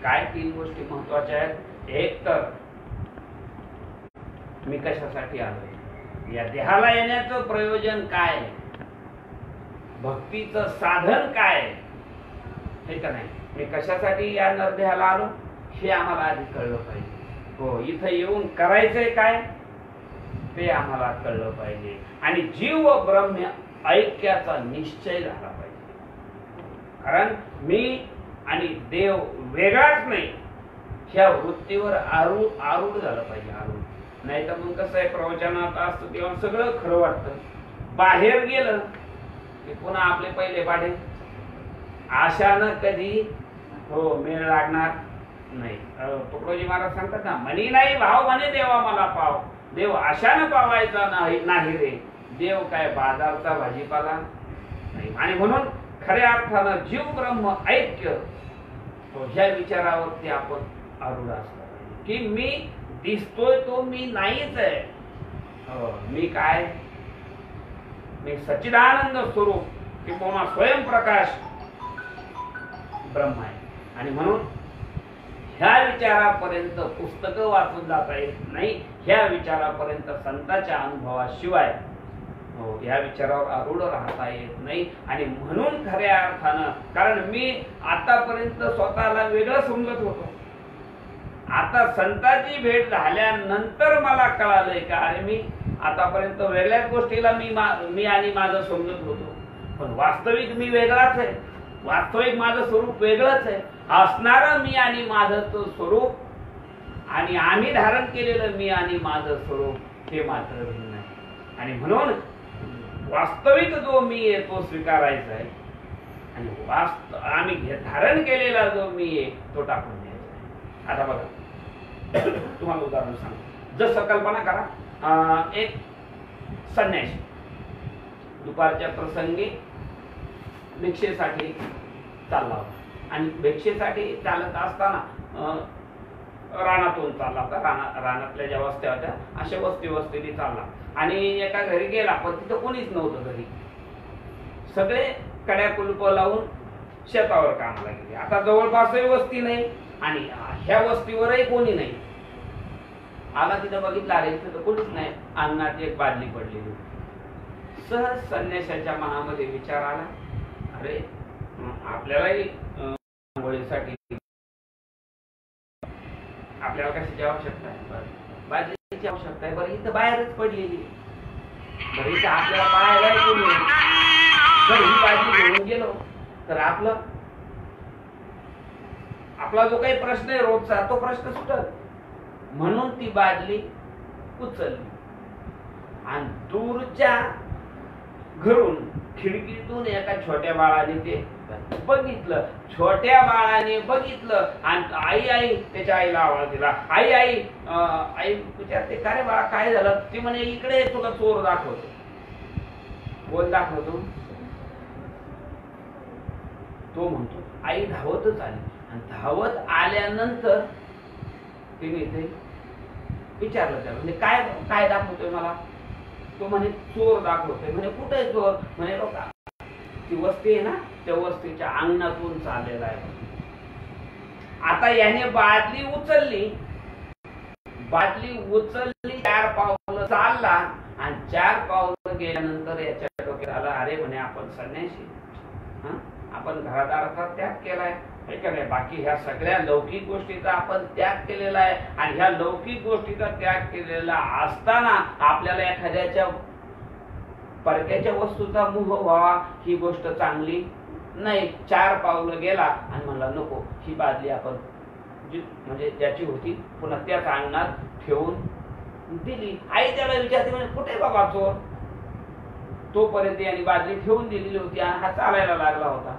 काय 3 गोष्टी महत्वाच्या आहेत? एक तर मी कशासाठी आलोय, या देहाला येण्याचं प्रयोजन काय, भक्तीचं साधन काय, हे का नाही. मी कशासाठी या नरदेहाला आलो हे आम्हाला आधी कळलं पाहिजे. हो, इथं येऊन करायचंय काय ते आम्हाला कळलं पाहिजे. आणि जीव व ब्रह्म ऐक्याचा निश्चय झाला पाहिजे. कारण मी आणि देव वेगळाच नाही ह्या वृत्तीवर आरूढ झालं पाहिजे. आरूढ नाही तर मग कसं आहे, प्रवचनात असतं तेव्हा सगळं खरं वाटतं, बाहेर गेलं की पुन्हा आपले पहिले पाढे. आशानं कधी हो मेळ लागणार नाही. तुकडोजी महाराज सांगतात ना, म्हणी नाही भाव म्हणे देवा मला पाव. देव आशानं पावायचा नाही रे, देव काय बाजारचा भाजीपाला नाही. आणि म्हणून खऱ्या अर्थानं जीव ब्रह्म ऐक्य ह्या विचारावरती आपण आरूढ असतो की मी दिसतोय तो मी नाहीच आहे. मी काय, मी सच्चिदानंद स्वरूप किंवा स्वयंप्रकाश ब्रह्म आहे. आणि म्हणून ह्या विचारापर्यंत पुस्तकं वाचून जाता येत नाही. ह्या विचारापर्यंत संतांच्या अनुभवाशिवाय ह्या विचारावर आरूढ राहता येत नाही. आणि म्हणून खऱ्या अर्थानं, कारण मी आतापर्यंत स्वतःला वेगळं समजत होतो, आता संतांची भेट झाल्यानंतर मला कळालंय का अरे मी आतापर्यंत वेगळ्याच गोष्टीला मी आणि माझं समजत होतो. पण वास्तविक मी वेगळाच आहे. वास्तविक माझं स्वरूप वेगळंच आहे. असणारं मी आणि माझं स्वरूप आणि आम्ही धारण केलेलं मी आणि माझं स्वरूप हे मात्र भिन्न आहे. आणि म्हणून वास्तविक जो मी आहे तो स्वीकारायचा आहे आणि आम्ही धारण केलेला जो मी आहे तो टाकून द्यायचा आहे. आता बघा, तुम्हाला उदाहरण सांगतो. जसं कल्पना करा, एक संन्यासी दुपारच्या प्रसंगी भिक्षेसाठी चालला होता आणि भिक्षेसाठी चालत असताना रानातून चालला होता. रानातल्या ज्या वस्त्या होत्या अशा वस्तीने चालला आणि एका घरी गेला, पण तिथं कोणीच नव्हतं घरी. सगळे कड्या कुलप लावून शेतावर कामाला गेले. आता जवळपासही वस्ती नाही आणि ह्या वस्तीवरही कोणी नाही. आला तिथं बघितलं, अरे तिथं कोणीच नाही. अन्नात एक बादली पडलेली. सहज संन्याशाच्या मनामध्ये विचार आला, अरे आपल्यालाही आंघोळीसाठी आपल्याला कशाची आवश्यकता आहे, बादलीची आवश्यकता आहे. बरं इथं बाहेरच पडलेली, बरं इथं आपल्याला पाहायला कोणी, जर ही बादली घेऊन गेलो तर आपला जो काही प्रश्न आहे रोजचा तो प्रश्न सुटत. म्हणून ती बादली उचलली आणि दूरच्या घरून खिडकीतून एका छोट्या बाळाने ते बघितलं. छोट्या बाळाने बघितलं आणि आई त्याच्या आईला आवाज दिला. आई विचारते, का रे बाळा काय झालं? ती म्हणे, इकडे तुला चोर दाखवतो. कोण दाखवतो? तो म्हणतो. आई धावतच आली आणि धावत आल्यानंतर तिने ते विचारलं त्याला, म्हणजे काय दाखवतोय मला? तो म्हणे चोर दाखवतोय. म्हणे कुठे चोर? म्हणे बघा ती वस्ती आहे ना, त्या वस्तीच्या अंगणातून चाललेला आहे. आता याने बादली उचलली, 4 पावलं चालला आणि 4 पावलं गेल्यानंतर याच्या डोक्यात आलं, अरे म्हणे आपण संन्यासी, आपण घरादाराचा त्याग केलाय, बाकी ह्या सगळ्या लौकिक गोष्टीचा आपण त्याग केलेला आहे. आणि ह्या लौकिक गोष्टीचा त्याग केलेला असताना आपल्याला एखाद्याच्या परक्याच्या वस्तूचा मोह व्हावा ही गोष्ट चांगली नाही. 4 पावलं गेला आणि म्हणला नको, ही बादली आपण म्हणजे ज्याची होती पुन्हा त्याच अंगणात ठेवून दिली. आई त्याला विचारते म्हणजे कुठे बाबा चोर? तोपर्यंत यांनी बादली ठेवून दिलेली होती आणि हा चालायला लागला होता.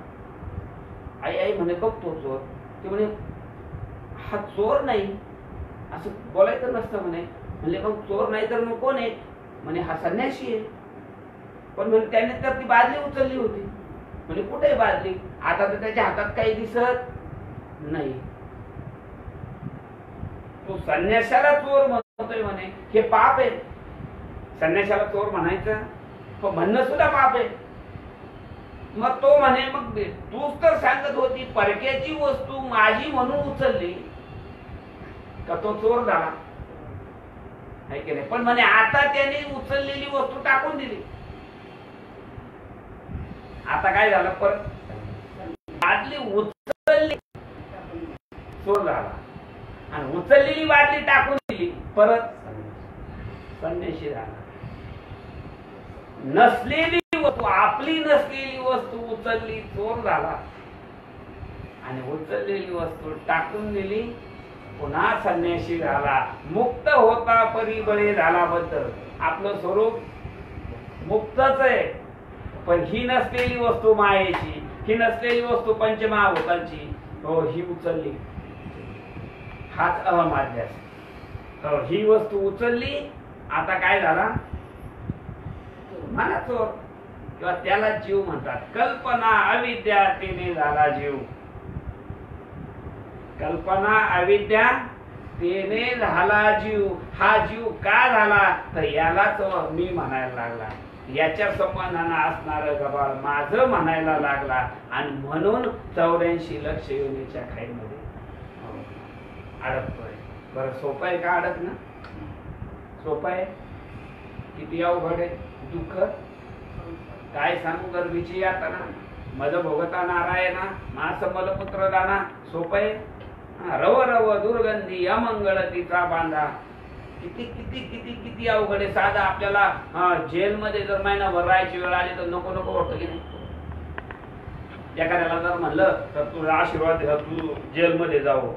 आई आई म्हणे बघतो चोर. ते म्हणे हा चोर नाही, असं बोलायचं नसतं म्हणे. म्हणले मग चोर नाही तर मग कोण आहे? म्हणे हा संन्यासी आहे. पण म्हणे त्याने तर ती बादली उचलली होती. म्हणजे कुठे बादली? आता तर त्याच्या हातात काही दिसत नाही. तो संन्याशाला चोर म्हणतोय म्हणे, हे पाप आहे. संन्याशाला चोर म्हणायचं म्हणणं सुद्धा पाप आहे. मग तो म्हणे मग तूच तर सांगत होती परक्याची वस्तू माझी म्हणून उचलली का तो चोर झाला आहे की नाही? पण म्हणे आता त्याने उचललेली वस्तू टाकून दिली. आता काय झालं? परत बादली उचलली, चोर झाला. आणि उचललेली बादली टाकून दिली, परत संन्याशी झाला. नसलेली वस्तू, आपली नसलेली वस्तू उचलली, चोर झाला. आणि उचललेली वस्तू टाकून दिली, पुन्हा संन्याशी झाला. मुक्त होता परी बळे झाला. बद्दल आपलं स्वरूप मुक्तच आहे. पण ही नसलेली वस्तू मायेची, ही नसलेली वस्तू पंचमहाभूतांची, हो ही उचलली. हाच अहमाध्यास. हो ही वस्तू उचलली, आता काय झाला? म्हणा चोर किंवा त्याला जीव म्हणतात. कल्पना अविद्या तेने झाला जीव. कल्पना अविद्या तेने झाला जीव. हा जीव का झाला? तर यालाच मी म्हणायला लागला. याच्या संबंधानं असणार गबाळ माझं म्हणायला लागला. आणि म्हणून 84 लक्ष योनीच्या खाईमध्ये अडकतोय. बरं सोपं आहे का अडकणं? सोपं आहे? किती अवघड आहे दुःख. काय सांगू गर्भीची यातना मज भोगता नारायणा मास मलपुत्र दाना. सोपं आहे? रव रव दुर्गंधी अमंगळ तिचा बांधा. किती किती किती किती अवघड आहे. साधा आपल्याला जेलमध्ये जर महिनाभर राहायची वेळ आली तर नको नको वाटतं की नाही? एखाद्याला जर म्हणलं तर तुझा आशीर्वाद घ्या तू जेलमध्ये जावं,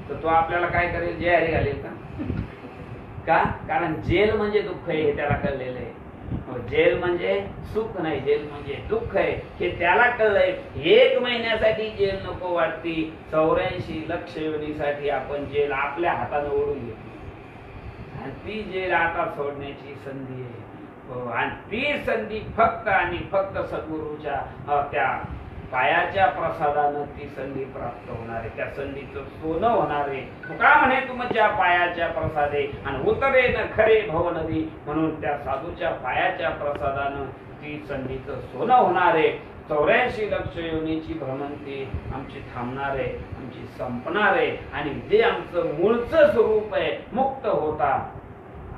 तर तो आपल्याला काय करेल? जयारी घालेल का? कारण जेल म्हणजे दुःख आहे हे त्याला कळलेलं आहे. जेल म्हणजे सुख नाही, जेल म्हणजे दुःख आहे हे त्याला कळलंय. 1 महिन्यासाठी जेल नको वाटती, 84 लक्ष योनीसाठी आपण जेल आपल्या हाताने ओढून घेतली. आणि ती जेल आता सोडण्याची संधी आहे. आणि ती संधी फक्त आणि फक्त सद्गुरूच्या त्या पायाच्या प्रसादानं ती संधी प्राप्त होणार आहे. त्या संधीचं सोनं होणार आहे. तुका म्हणे तुमच्या पायाच्या प्रसादे आणि उतरे न खरे भव नदी. म्हणून त्या साधूच्या पायाच्या प्रसादानं ती संधीचं सोनं होणार आहे. 84 लक्ष योनीची भ्रमंती आमची थांबणार आहे, आमची संपणार आहे. आणि जे आमचं मूळचं स्वरूप आहे मुक्त होता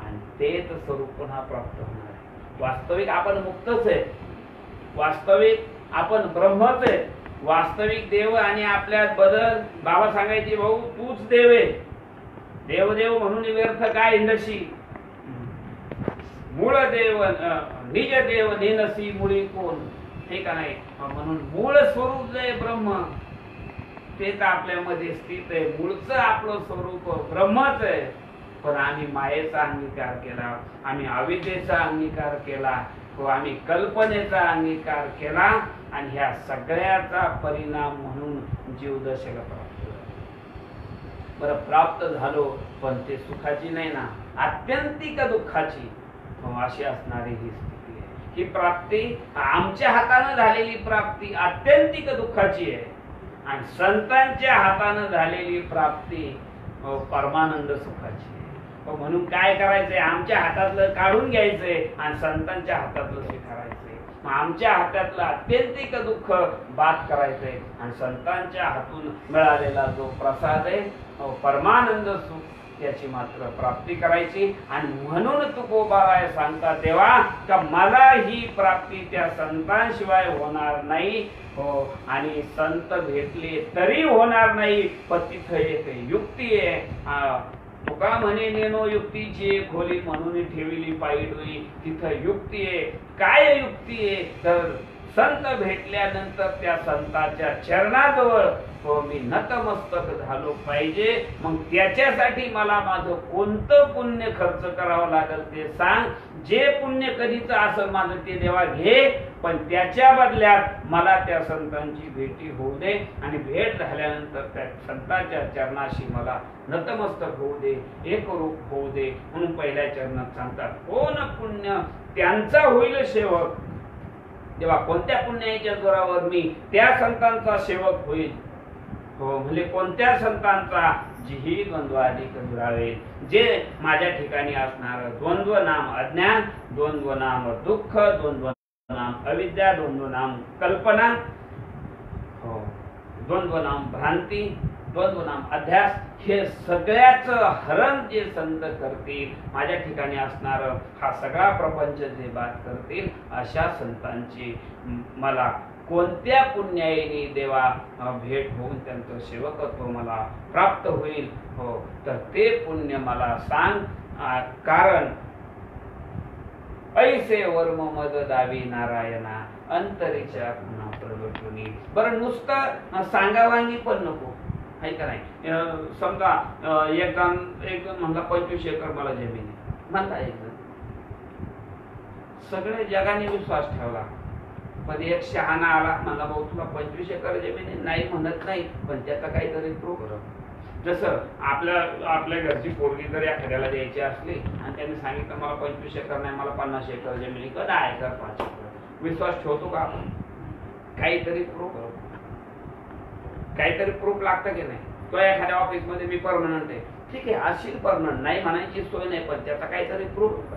आणि तेच स्वरूप पुन्हा प्राप्त होणार आहे. वास्तविक आपण मुक्तच आहे. वास्तविक आपण ब्रह्मच आहे. वास्तविक देव आणि आपल्यात बदल. बाबा सांगायचे भाऊ तूच देव आहे. देवदेव म्हणून व्यर्थ काय इंडशी. मूळ देव निज देव नेनसी मुळी कोण. हे का नाही? म्हणून मूळ स्वरूप जे ब्रह्म तेच आपल्यामध्ये स्थित आहे. मूळचं आपलं स्वरूप ब्रह्मच आहे. पण आम्ही मायेचा अंगीकार केला, आम्ही अविद्येचा अंगीकार केला, आम्ही कल्पनेचा अंगीकार केला. आणि ह्या सगळ्याचा परिणाम म्हणून जीवदशेला प्राप्त झालो. बरं प्राप्त झालो पण ते सुखाची नाही ना, आत्यंतिक दुःखाची अशी असणारी ही स्थिती आहे. ही प्राप्ती आमच्या हाताने झालेली प्राप्ती आत्यंतिक दुःखाची आहे. आणि संतांच्या हाताने झालेली प्राप्ती परमानंद सुखाची आहे. म्हणून काय करायचंय? आमच्या हातातलं काढून घ्यायचंय आणि संतांच्या हातातलं स्वीकारायचंय. आमच्या हातातलं आत्यंतिक दुःख बाद करायचंय आणि संतांच्या हातून मिळालेला जो प्रसाद आहे परमानंद सुख त्याची मात्र प्राप्ती करायची. आणि म्हणून तुकोबाराय सांगता तेव्हा का मला ही प्राप्ती त्या संतांशिवाय होणार नाही. हो आणि संत भेटले तरी होणार नाही. पण तिथं एक युक्ती आहे. तुका म्हणे नेनो युक्तीची खोली म्हणून ठेवली पायडोई, तिथं युक्ती आहे. काय युक्ती आहे तर संत भेटल्यानंतर त्या संताच्या चरणाजवळ मी नतमस्तक झालो पाहिजे. मग त्याच्यासाठी मला माझं कोणतं पुण्य खर्च करावं लागेल ते सांग. जे पुण्य कधीच असं माझं ते देवा घे, पण त्याच्या बदल्यात मला त्या संतांची भेटी होऊ दे आणि भेट झाल्यानंतर त्या संतांच्या चरणाशी मला नतमस्तक होऊ दे, एकरूप होऊ दे. म्हणून पहिल्या चरणात सांगतात कोण पुण्य त्यांचा होईल सेवक. तेव्हा कोणत्या पुण्याच्या जोरावर मी त्या संतांचा सेवक होईल. हो म्हणजे कोणत्या संतांचा, जिही द्वंद्वाधिक दुरावे, जे माझ्या ठिकाणी असणार द्वंद्व नाम अज्ञान, द्वंद्व नाम दुःख, द्वंद्व नाम अविद्या, द्वंद्व नाम कल्पना, हो द्वंद्व नाम भ्रांती, द्वंद्व नाम अध्यास, हे सगळ्याच हरण जे संत करतील, माझ्या ठिकाणी असणार हा सगळा प्रपंच जे बात करतील, अशा संतांची मला कोणत्या पुण्याईने देवा भेट होऊन त्यांचं सेवकत्व मला प्राप्त होईल. हो तर ते पुण्य मला सांग. कारण ऐसे वर्म मद दावी नारायणा, अंतरीच्या पुन्हा प्रगटुनी. बरं नुसतं सांगावांगी पण नको, आहे का नाही. समजा एक जण म्हणला 25 एकर मला जमीन आहे म्हणला, एक जण सगळे जगाने विश्वास ठेवला, पण एक शहाणा आला म्हणला भाऊ तुला 25 एकर जमीन आहे. नाही म्हणत नाही, पण त्याचा काहीतरी प्रूफ. जसं आपल्या घरची पोरगी जर एखाद्याला द्यायची असली आणि त्यांनी सांगितलं मला 25 एकर नाही, मला 50 एकर जमीन, 10 एकर 5 एकर, विश्वास ठेवतो का आपण. काहीतरी प्रूफ लागतं की नाही. तो एखाद्या ऑफिस मध्ये मी परमनंट आहे, ठीक आहे असेल परमनंट, नाही म्हणायची सोय नाही, पण त्याचा काहीतरी प्रूफ,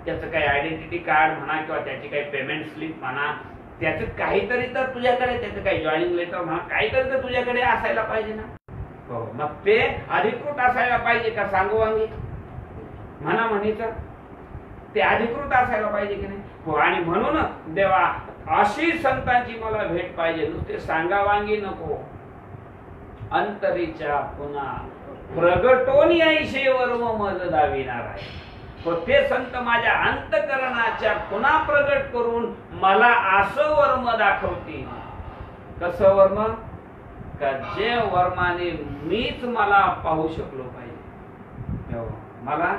त्याचं काही आयडेंटिटी कार्ड म्हणा किंवा त्याची काही पेमेंट स्लिप म्हणा, त्याचं काहीतरी तर तुझ्याकडे, त्याचं काही जॉईनिंग लेटर म्हणा, काहीतरी तर तुझ्याकडे असायला पाहिजे ना. हो मग ते अधिकृत असायला पाहिजे का सांगोवांगी म्हणा म्हणीचं, ते अधिकृत असायला पाहिजे की नाही. हो आणि म्हणून देवा अशी संतांची मला भेट पाहिजे, नुसते सांगावांगी नको. अंतरीच्या पुन्हा प्रगटोनी ऐशे वर्म मज दाविणार आहे. ते संत माझ्या अंतकरणाच्या पुन्हा प्रगट करून मला असं वर्म दाखवतील. कसं वर्म का जे वर्माने मीच मला पाहू शकलो पाहिजे. मला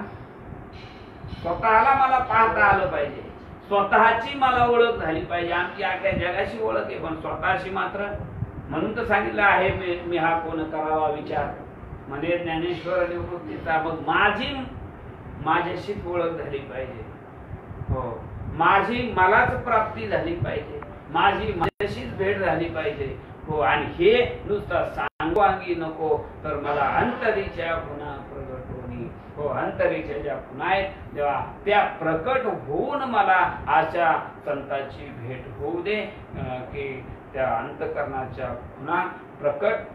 स्वतःला मला पाहता आलं पाहिजे, स्वतःची मला ओळख झाली पाहिजे. आमची आख्या जगाशी ओळख आहे पण स्वतःशी मात्र. म्हणून तर सांगितलं आहे मी हा कोण करावा विचार, म्हणजे ज्ञानेश्वर निवृत्तीचा. मग माझ्याशीच ओळख झाली पाहिजे. हो माझी मलाच प्राप्ती झाली पाहिजे, माझी माझ्याशीच भेट झाली पाहिजे. हो आणि हे नुसतं सांगवांगी नको, तर मला अंतरीच्या पुन्हा प्रगट होणी. हो अंतरीच्या ज्या पुन्हा आहेत तेव्हा त्या प्रकट होऊन मला अशा संतांची भेट होऊ दे, की त्या अंतकरणाच्या पुन्हा प्रकट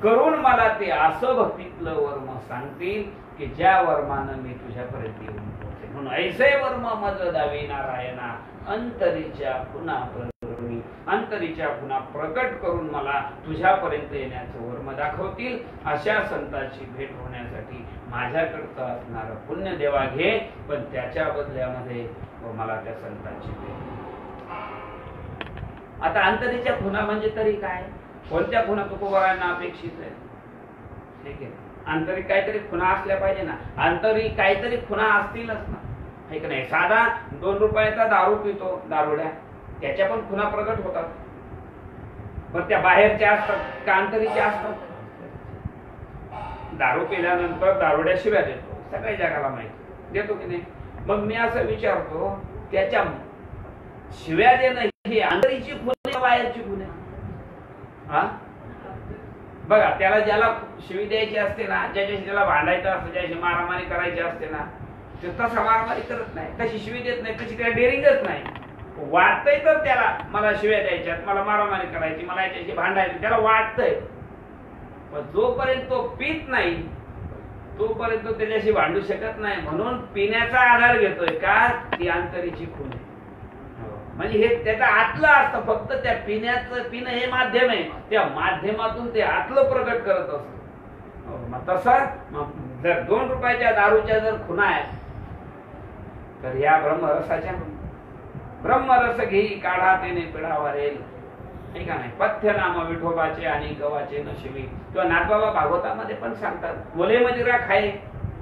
करून मला ते असं भक्तीतलं वर्म सांगतील की ज्या वर्मानं मी तुझ्यापर्यंत येऊन पोहोचेन. म्हणून ऐसे वर्म मज दावी नारायणा, अंतरीच्या पुन्हा प्रगटुनी, अंतरीच्या पुन्हा प्रकट करून मला तुझ्यापर्यंत येण्याचं वर्म दाखवतील. अशा संतांची भेट होण्यासाठी माझ्याकडचं असणारं पुण्य देवा घे, पण त्याच्या बदल्यामध्ये मला त्या संतांची भेट. आता अंतरीच्या खुणा म्हणजे तरी काय, कोणत्या खुणा तुकोबारांना अपेक्षित आहे. ठीक आहे आंतरिक काहीतरी खुणा असल्या पाहिजे ना. आंतरिक काहीतरी खुणा असतीलच ना, आहे की नाही. साधा 2 रुपयाचा दारू पितो दारुड्या, त्याच्या पण खुणा प्रगट होतात. पण त्या बाहेरच्या असतात का आंतरीच्या असतात. दारू पिल्यानंतर दारुड्या शिव्या देतो, सगळ्या जगाला माहिती, देतो की नाही. मग मी असं विचारतो त्याच्या शिव्या देणं ही आंतरीची खुण बाहेरची खुण आहे. हा बघा त्याला ज्याला शिवी द्यायची असते ना, ज्याच्याशी त्याला भांडायचं असतं, ज्याची मारामारी करायची असते ना, ते तसा मारामारी करत नाही, तशी शिवी देत नाही, तशी त्याला डेअरिंगच नाही. वाटतंय तर त्याला मला शिव्या द्यायच्यात, मला मारामारी करायची, मला याच्याशी भांडायचं, त्याला वाटतंय. पण जोपर्यंत तो पीत नाही तोपर्यंत त्याच्याशी भांडू शकत नाही. म्हणून पिण्याचा आधार घेतोय का, ती अंतरीची खून आहे. म्हणजे हे त्याचं आतलं असतं, फक्त त्या पिण्याचं पिणं हे माध्यम आहे, त्या माध्यमातून ते आतलं प्रगट करत असतं. मग तसं जर 2 रुपयाच्या दारूच्या जर खुणा आहेत तर या ब्रह्मरसाच्या ब्रह्मरस घेई काढा तेने पिढा वारेल, नाही का नाही. पथ्य नाम विठोबाचे आणि गवाचे नशिवी. किंवा नाथबाबा भागवतामध्ये पण सांगतात, बोले मदिरा खाये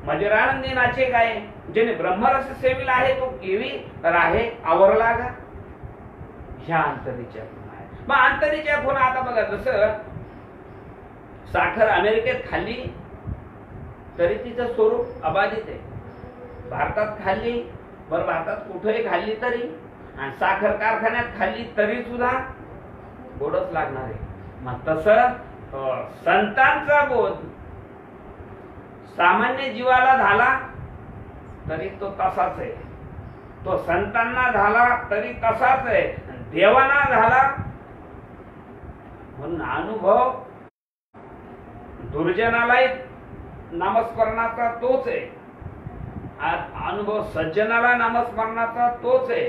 मदिरानंदी नाचे गाये, जेने ब्रह्मरस सेविला आहे तो केवी राहे आवरला गा. ह्या अंतरीच्या खुणा आहे. मग अंतरीच्या खुणा आता बघा, जसं साखर अमेरिकेत खाल्ली तरी तिचं स्वरूप अबाधित आहे. भारतात खाल्ली, बरं भारतात कुठेही खाल्ली तरी, आणि साखर कारखान्यात खाल्ली तरी सुद्धा गोडच लागणार आहे. मग तसं संतांचा बोध सामान्य जीवाला झाला तरी तो तसाच आहे, तो संतांना झाला तरी तसाच आहे, देवांना झाला म्हणून अनुभव दुर्जनालाही नामस्मरणाचा तोच आहे, अनुभव सज्जनाला नामस्मरणाचा तोच आहे,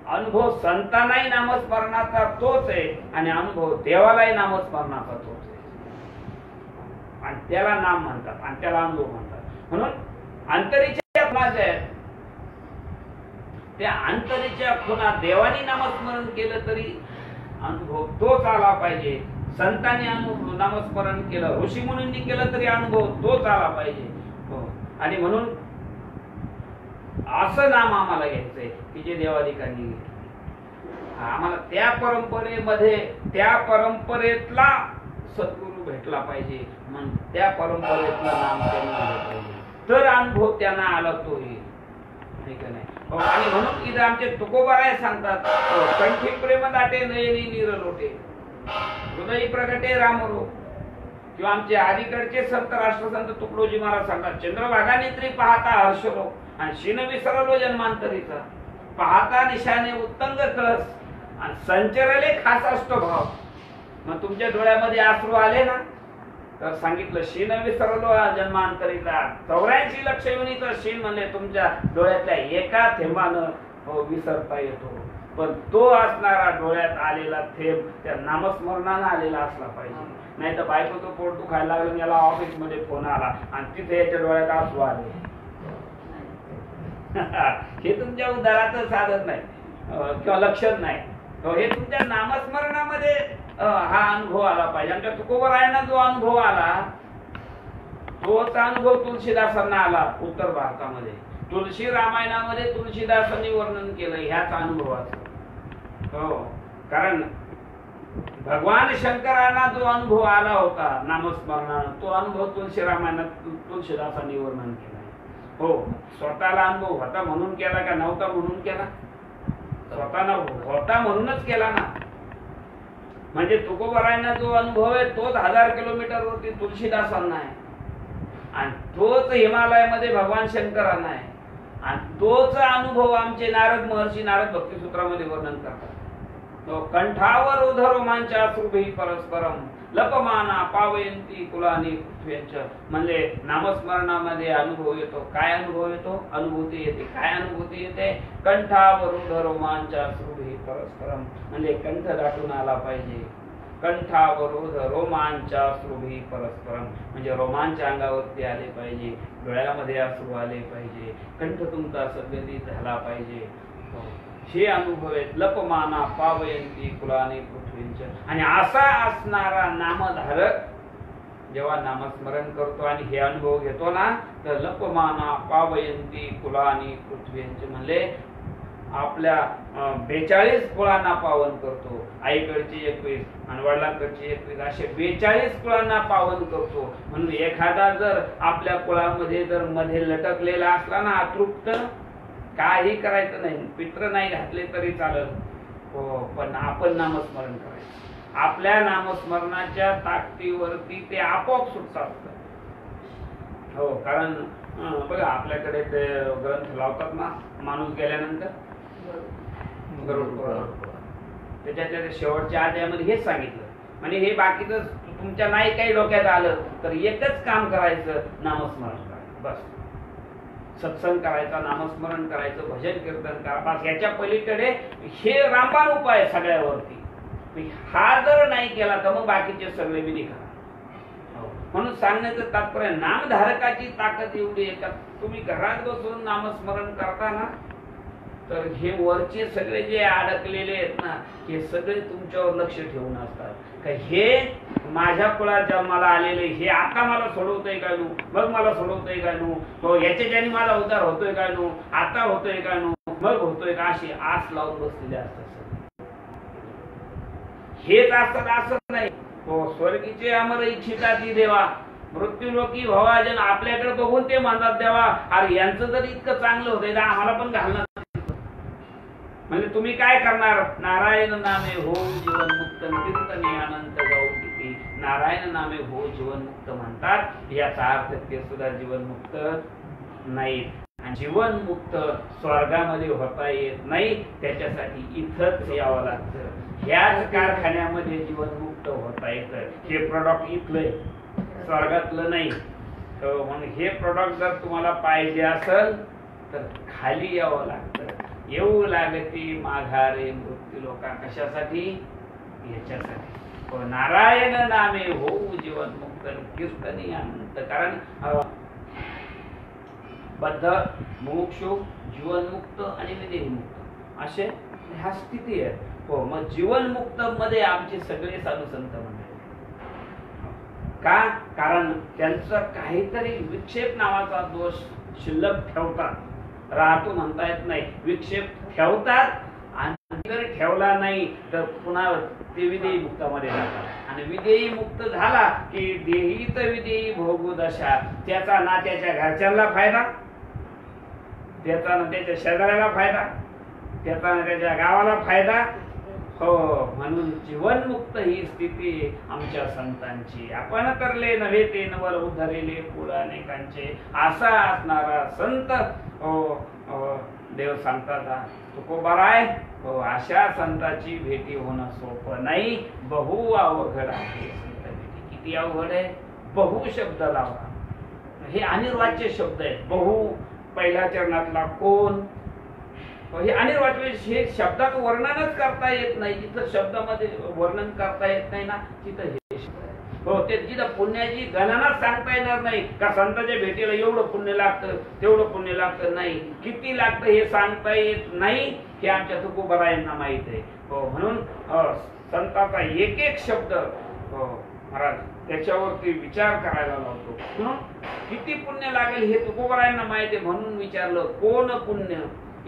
अनुभव संतांनाही नामस्मरणाचा तोच आहे, आणि अनुभव देवालाही नामस्मरणाचा तोच आहे. आणि त्याला नाम म्हणतात आणि त्याला अनुभव म्हणतात. म्हणून अंतरीच्या खुणा ज्या आहेत त्या अंतरीच्या खुणा देवानी नामस्मरण केलं तरी अनुभव तोच आला पाहिजे, संतांनी अनुभव नामस्मरण केलं, ऋषी मुनींनी केलं तरी अनुभव तोच आला पाहिजे. आणि म्हणून असं नाम आम्हाला घ्यायचंय की जे देवाधिकांनी घेतलं. आम्हाला त्या परंपरेमध्ये त्या परंपरेतला सद्गुरू भेटला पाहिजे, मग त्या परंपरेतलं नाम त्यांनी घेतलं पाहिजे, तर अनुभव त्यांना आला तो येईल, नाही का नाही. आणि म्हणून इथं आमचे तुकोबाराय सांगतात, कंठी प्रेम दाटे नयनी नीर लोटे हृदयी प्रगटे रामरो. किंवा आमचे अलीकडचे संत राष्ट्रसंत तुकडोजी महाराज सांगतात, चंद्रभागा नेत्री पाहता हर्षलो आणि शिन विसरलो जन्मांतरीचा, पाहता निशाने उत्तंग कळस आणि संचरले खास अष्टभाव. मग तुमच्या डोळ्यामध्ये अश्रू आले ना तर सांगितलं शिन विसरलो जन्मांतरीचा, 84 लक्ष योनीचा शिन म्हणले तुमच्या डोळ्यातल्या एका थेंबानं विसरता येतो. पण तो असणारा डोळ्यात आलेला थेंब त्या नामस्मरणानं आलेला असला पाहिजे. नाही तर बायकोचं पोट दुखायला लागलं, याला ऑफिस मध्ये फोन आला आणि तिथे याच्या डोळ्यात आसू आले, हे तुमच्या उद्धाराचं साधन नाही किंवा लक्षण नाही. हे तुमच्या नामस्मरणामध्ये हा अनुभव आला पाहिजे. आमच्या तुकोबारायांना जो अनुभव आला तोच अनुभव तुलसीदासांना आला. उत्तर भारतामध्ये तुलसी रामायणामध्ये तुलसीदासांनी वर्णन केलं ह्याच अनुभवाचं. हो, कारण भगवान शंकरांना जो अनुभव आला होता नामस्मरणानं, तो अनुभव तुलसी रामायणात तुलसीदासांनी वर्णन केला. हो, स्वतःला अनुभव होता म्हणून केला का नव्हता म्हणून केला? स्वतःला होता म्हणूनच केला ना. म्हणजे तुकोबारायांना जो अनुभव आहे तोच 1000 किलोमीटर वरती तुलसीदासांना आहे, आणि तोच हिमालयामध्ये भगवान शंकरांना आहे, आणि तोच अनुभव आमचे नारद महर्षी नारद भक्तिसूत्रामध्ये वर्णन करतात. तो कंठावर उधरोमांच्या अश्रुभी परस्परम लपमाना पावयंती कुलानी पृथ्व्यांच. म्हणजे नामस्मरणामध्ये अनुभव येतो. काय अनुभव येतो? अनुभूती येते. काय अनुभूती येते? कंठावर उधरोमांच्या अश्रुभी परस्परम. म्हणजे कंठ दाटून आला पाहिजे. कंठावर रोमांच्या अश्रुभी परस्परम म्हणजे रोमांच अंगावरती आले पाहिजे, डोळ्यामध्ये अश्रू आले पाहिजे, कंठ तुमचा सद्गदित झाला पाहिजे. हे अनुभव आहेत. लपमाना पावयंती कुलानी पृथ्वींच. आणि असा असणारा नामधारक जेव्हा नामस्मरण करतो आणि हे अनुभव घेतो ना तर लपमाना पावयंती कुलानी पृथ्वींच म्हणजे आपल्या 42 कुळांना पावन करतो. आईकडची 21 आणि वडिलांकडची 21 असे 42 कुळांना पावन करतो. म्हणून एखादा जर आपल्या कुळामध्ये जर मध्ये लटकलेला असला ना अतृप्त, काही करायचं नाही, पित्र नाही घातले तरी चालेल, पण आपण नामस्मरण करायचं. आपल्या नामस्मरणाच्या ताकदीवरती ते आपोआप सुटतात. हो, कारण बघा आपल्याकडे ते ग्रंथ लावतात ना माणूस गेल्यानंतर त्याच्या शेवटच्या अध्यायामध्ये हेच सांगितलं. म्हणजे हे बाकीचं तुमच्या नाही काही डोक्यात आलं तर एकच काम करायचं, नामस्मरण करायचं बस. सत्संग करायचा, नामस्मरण करायचं, भजन कीर्तन करा बस. याच्या पलीकडे हे रामबाण उपाय सगळ्यावरती. हा जर नाही केला तर मग बाकीचे सगळे विधी करा. म्हणून सांगण्याचं तात्पर्य नामधारकाची ताकद एवढी आहे का तुम्ही घरात बसून नामस्मरण करता ना, तर हे वरचे सगळे जे अडकलेले आहेत ना, हे सगळे तुमच्यावर लक्ष ठेवून असतात का हे माझ्या कुळात जन्माला आलेले हे आता मला सोडवतोय काय नु, मग मला सोडवतोय काय नु, हो याच्या ज्याने मला उद्धार होतोय काय नु, आता होतोय काय नु, मग होतोय का, अशी आस लावून बसलेले असतात. हेच असतात असं नाही. हो स्वर्गीचे अमर इच्छिता ती देवा, मृत्यूलोकी भवाजन आपल्याकडे बघून ते म्हणतात देवा अरे यांचं जर इतकं चांगलं होतंय तर आम्हाला पण घालणार. म्हणजे तुम्ही काय करणार, नारायण नामे हो जीवन मुक्त कीर्तने अनंत गाऊ किती. नारायण नामे हो जीवन मुक्त म्हणतात याचा अर्थ ते सुद्धा जीवन मुक्त नाहीत. जीवन मुक्त स्वर्गामध्ये होता येत नाही, त्याच्यासाठी इथंच यावं लागतं. ह्याच कारखान्यामध्ये जीवन मुक्त होता येतं. हे प्रोडक्ट इथलंय, स्वर्गातलं नाही. म्हणून हे प्रोडक्ट जर तुम्हाला पाहिजे असेल तर खाली यावं लागतं. येऊ लागती माघारे मृत्यू लोका. कशासाठी, याच्यासाठी. नारायण नामे होऊ जीवन मुक्त कीर्तनी अनंत. कारण बद्ध मोक्षु जीवनमुक्त आणि विदेही मुक्त असे ह्या स्थिती आहेत. हो मग जीवनमुक्त मध्ये आमचे सगळे साधू संत मंडळी का, कारण त्यांचा काहीतरी विक्षेप नावाचा दोष शिल्लक ठेवतात. राहतो म्हणता येत नाही, विक्षेप ठेवतात आणि जर ठेवला नाही तर पुन्हा ते विदेही मुक्तामध्ये जातात. आणि विदेही मुक्त झाला की देहीत विदेही भोगू दशा. त्याचा ना त्याच्या घरच्यांना फायदा, त्याचा ना त्याच्या शेजाऱ्याला फायदा, त्याचा ना त्याच्या गावाला फायदा. हो म्हणून जीवनमुक्त ही स्थिती आमच्या संतांची. आपण करले नव्हे ते नवल उद्धरेले कुळ अनेकांचे. असा असणारा संत देव सांगतात तुकोबाराय. हो अशा संताची भेटी होणं सोपं नाही, बहु अवघड आहे. संत भेटी किती अवघड आहे. बहु शब्द लावा, हे अनिर्वाच्य शब्द आहे. बहु पहिल्या चरणातला कोण, हे अनिर्वाच्य. हे शब्दात वर्णनच करता येत नाही. जिथं शब्दामध्ये वर्णन करता येत नाही ना तिथं हे शब्द. हो ते जिथं पुण्याची गणनाच सांगता येणार नाही का संतांच्या भेटीला एवढं पुण्य लागतं तेवढं पुण्य लागतं, नाही किती लागतं हे सांगता येत नाही. हे आमच्या तुकोबारायांना माहित आहे. हो म्हणून संतांचा एक एक शब्द महाराज त्याच्यावरती विचार करायला लावतो. म्हणून किती पुण्य लागेल हे तुकोबारायांना माहिती आहे. म्हणून विचारलं कोण पुण्य.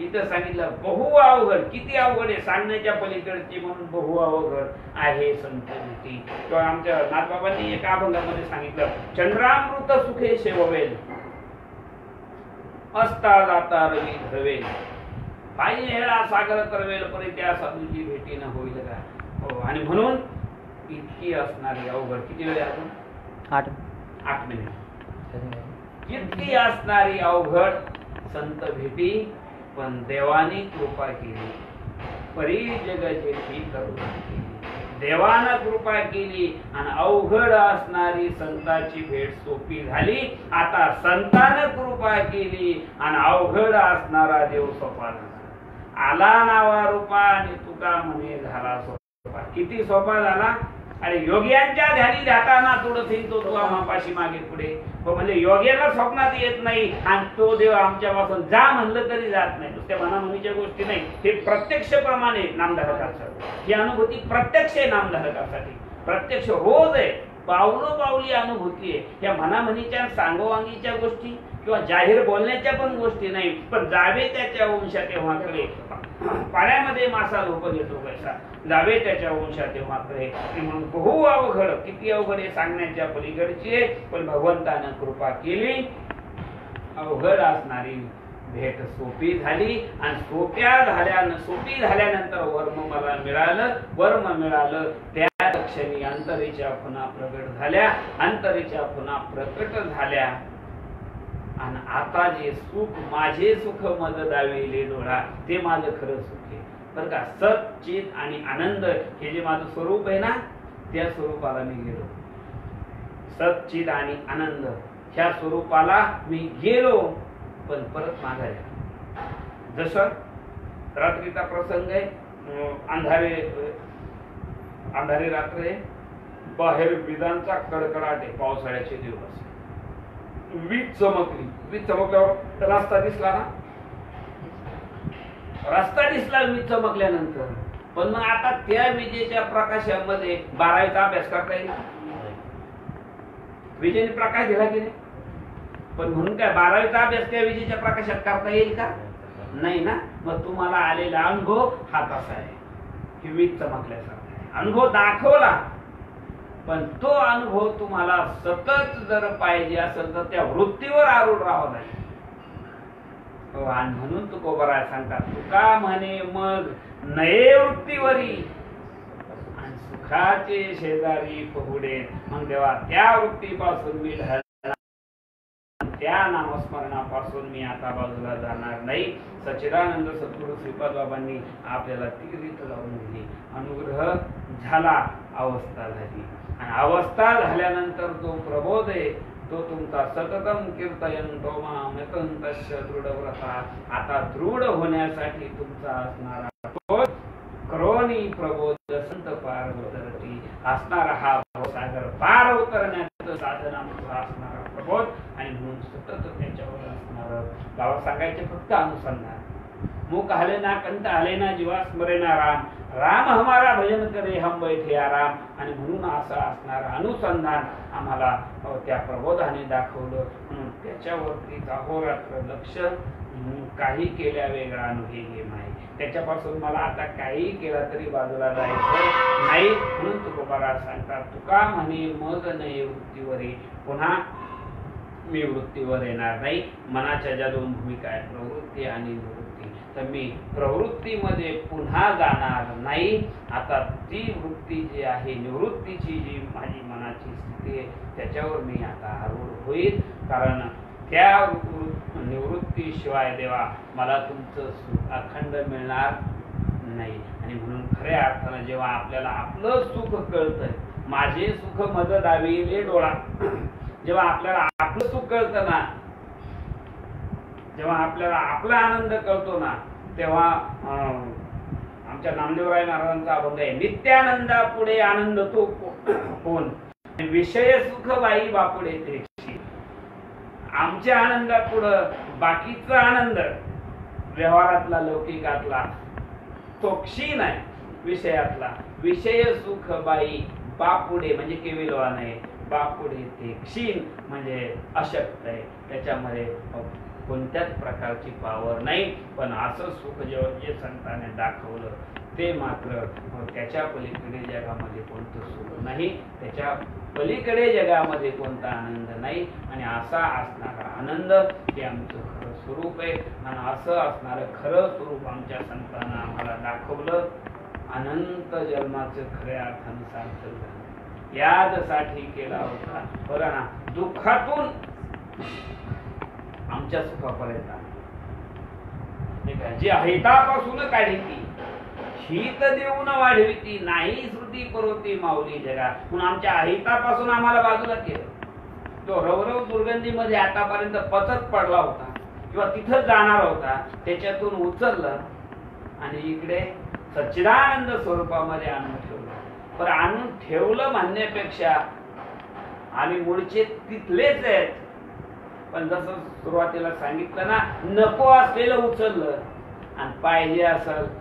इथं सांगितलं बहु अवघड. किती अवघड आहे सांगण्याच्या पलीकडची, म्हणून बहु अवघड आहे संत भेटी. किंवा आमच्या नाथबाबांनी एका अभंगामध्ये सांगितलं चंद्रामृत सुखे सेववेल असता जाता रवी धरवेल पायी हेळा सागर तरवेल परी त्या साधूची भेटी न होईल का. हो आणि म्हणून इतकी असणारी अवघड. किती वेळ आहे अजून? 8 मिनिट. इतकी असणारी अवघड संत भेटी, पण देवाने कृपा केली. परी जग जेठी करुणा केली. देवानं कृपा केली आणि अवघड असणारी संताची भेट सोपी झाली. आता संतानं कृपा केली आणि अवघड असणारा देव सोपा झाला. आला नावा रूपा आणि तुका म्हणे झाला सोपा. किती सोपा झाला. अरे योग्यांच्या ध्यानी जाताना थोडं फिरतो तो आम्हापाशी मागे पुढे. म्हणजे योग्याला स्वप्नात येत नाही आणि तो देव आमच्यापासून जा म्हणलं तरी जात नाही. नुसत्या मनामनीच्या गोष्टी नाही, हे प्रत्यक्ष प्रमाणे नामधारकासाठी. ही अनुभूती प्रत्यक्ष आहे नामधारकासाठी. प्रत्यक्ष रोज आहे, पावलोपावली अनुभूती आहे. या मनामनीच्या सांगोवांगीच्या गोष्टी किंवा जाहीर बोलण्याच्या पण गोष्टी नाही, पण जावे त्याच्या वंशा तेव्हाकडे. पाण्यामध्ये मासा लोकं येतो कैसा, जावे त्याच्या वंशा तेव्हाकडे. म्हणून बहु अवघड. किती अवघड आहे सांगण्याच्या पलीकडची आहे, पण भगवंतानं कृपा केली. अवघड असणारी भेट सोपी झाली आणि सोपी झाल्यानंतर वर्म मला मिळालं. वर्म मिळालं त्या क्षणी अंतरेच्या पुन्हा प्रगट झाल्या. अंतरेच्या पुन्हा प्रकट झाल्या. आणि आता जे सुख माझे सुख मद दाविले डोळा, ते माझं खरं सुख आहे बरं का. सत चित आणि आनंद हे जे माझं स्वरूप आहे ना, त्या स्वरूपाला मी गेलो. सत चित आणि आनंद ह्या स्वरूपाला मी गेलो, पण परत मागायला. जसं रात्रीचा प्रसंग आहे, अंधारे रात्र आहे, बाहेर विजांचा कडकडाट आहे, पावसाळ्याचे दिवस, वीज चमकली, वीज चमकल्यावर रस्ता दिसला ना, रस्ता दिसला वीज चमकल्यानंतर, पण मग आता त्या विजेच्या प्रकाशामध्ये 12वीचा अभ्यास करता येईल? विजेने प्रकाश दिला की नाही, पण म्हणून काय 12वीचा अभ्यास त्या विजेच्या प्रकाशात करता येईल का? नाही ना. मग तुम्हाला आलेला अनुभव हा तसा आहे की वीज चमकल्यासारखा आहे, अनुभव दाखवला, पण तो अनुभव तुम्हाला सतत जर पाहिजे असेल तर त्या वृत्तीवर आरूढ राहावं लागेल. आणि म्हणून तुकोबराय सांगतात, तुका म्हणे मग नये वृत्तीवरी आणि सुखाचे शेजारी पहुडे. मग तेव्हा त्या वृत्तीपासून मी त्या नामस्मरणापासून मी आता बाजूला जाणार नाही. सच्चिदानंद सद्गुरू श्रीपाद बाबांनी आपल्याला ती रीत लावून दिली. अनुग्रह झाला, अवस्था झाली, आणि अवस्था झाल्यानंतर जो प्रबोध आहे तो तुमचा सततम कीर्तयंतो मामयतंतस्य दृढव्रता. आता दृढ होण्यासाठी तुमचा असणारा तो करोनी प्रबोध संत पार उतरती असणारा हा भवसागर पार उतरण्याचं साधन आमचं असणारा प्रबोध, आणि म्हणून सतत त्याच्यावर असणार गावा सांगायचे फक्त अनुसंधान. मुख हले ना, कंठ हले ना, जीवा स्मरेना राम, राम हमारा भजन करे हम बैठे आराम. आणि म्हणून असं असणार अनुसंधान आम्हाला त्या प्रबोधाने दाखवलं. म्हणून त्याच्यावरती अहोरात्र लक्ष, काही केल्या वेगळा अनुभव गेम आहे, त्याच्यापासून मला आता काही केला तरी बाजूला जायचं नाही. म्हणून तुकोबारा सांगतात, तुका म्हणे मग नाही वृत्तीवरी, पुन्हा मी वृत्तीवर येणार नाही. मनाच्या ज्या दोन भूमिका आहेत, प्रवृत्ती आणि निवृत्ती, तर मी प्रवृत्तीमध्ये पुन्हा जाणार नाही. आता ती वृत्ती जी आहे, निवृत्तीची जी माझी मनाची स्थिती आहे, त्याच्यावर मी आता आरूढ होईल. कारण त्या निवृत्तीशिवाय देवा मला तुमचं सुख अखंड मिळणार नाही. आणि म्हणून खऱ्या अर्थानं जेव्हा आपल्याला आपलं सुख कळतंय, माझे सुख मद दाविले डोळा, जेव्हा आपल्याला आपलं सुख कळतं ना, जेव्हा आपल्याला आपला आनंद कळतो ना, तेव्हा आमच्या नामदेवराय महाराजांचा अभंग आहे, नित्यानंदा पुढे आनंद तो कोण, विषय सुख बाई बापुडे ते. आमच्या आनंदापुढं बाकीचा आनंद व्यवहारातला लौकिकातला तो क्षीण आहे, विषयातला. विषय सुख बाई बापुडे म्हणजे केविलवा नाही, बापुडे ते क्षीण म्हणजे अशक्त आहे, त्याच्यामध्ये कोणत्याच प्रकारची पावर नाही. पण असं सुख जे संतांनी दाखवलं ते मात्र त्याच्या पलीकडे जगामध्ये कोणतं सुख नाही, त्याच्या पलीकडे जगामध्ये कोणता आनंद नाही. आणि असा असणारा आनंद हे आमचं खरं स्वरूप आहे. आणि असं असणारं खरं स्वरूप आमच्या संतांना आम्हाला दाखवलं. अनंत जन्माचं खऱ्या अर्थानं सार्थक झालं. यासाठी केला होता बघा ना, दुःखातून आमच्या सुखापर्यंत जी हितापासून काढिती, हित देऊन वाढविती, नाही श्रुती परोती माऊली जगा. म्हणून आमच्या अहितापासून आम्हाला बाजूला केलं. तो रवरव दुर्गंधीमध्ये आतापर्यंत पचत पडला होता किंवा तिथं जाणार होता, त्याच्यातून उचललं आणि इकडे सच्चिदानंद स्वरूपामध्ये आणून ठेवलं. पण आणून ठेवलं म्हणण्यापेक्षा आम्ही मूळचे तिथलेच आहेत, पण जसं सुरुवातीला सांगितलं ना, नको असलेलं उचललं आणि पाहिजे असेल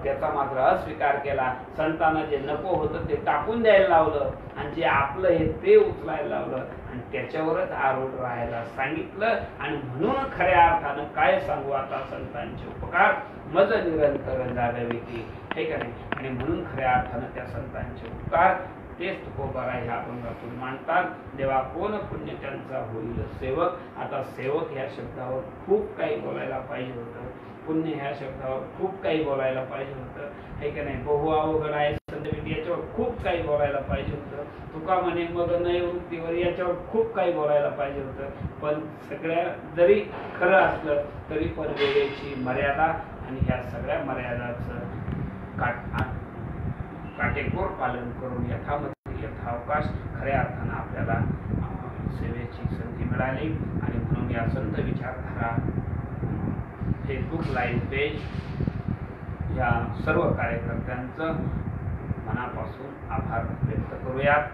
त्याचा मात्र अस्वीकार केला. संतांना जे नको होतं ते टाकून द्यायला लावलं आणि जे आपलं हे ते उचलायला लावलं आणि त्याच्यावरच आरूढ राहायला सांगितलं. आणि म्हणून खऱ्या अर्थानं काय सांगू आता, संतांचे उपकार मज निरंतर जागविती, हे का नाही. आणि म्हणून खऱ्या अर्थानं त्या संतांचे उपकार तेच तुकोबारा ह्या अभंगातून मांडतात. देवा कोण पुण्य त्यांचा होईल सेवक. आता सेवक ह्या शब्दावर खूप काही बोलायला पाहिजे होतं, पुण्य ह्या शब्दावर खूप काही बोलायला पाहिजे होतं, हे का नाही. बहु अवघड आहे संत याच्यावर खूप काही बोलायला पाहिजे होतं. तुका म्हणे मग नये वृत्तीवर याच्यावर खूप काही बोलायला पाहिजे होतं. पण सगळ्या जरी खरं असलं तरी पण वेळेची मर्यादा आणि ह्या सगळ्या मर्यादाचं काटेकोर पालन करून यथावकाश खऱ्या अर्थानं आपल्याला सेवेची संधी मिळाली. आणि म्हणून या संत विचारधारा फेसबुक लाईव्ह पेज या सर्व कार्यकर्त्यांचं मनापासून आभार व्यक्त करूयात.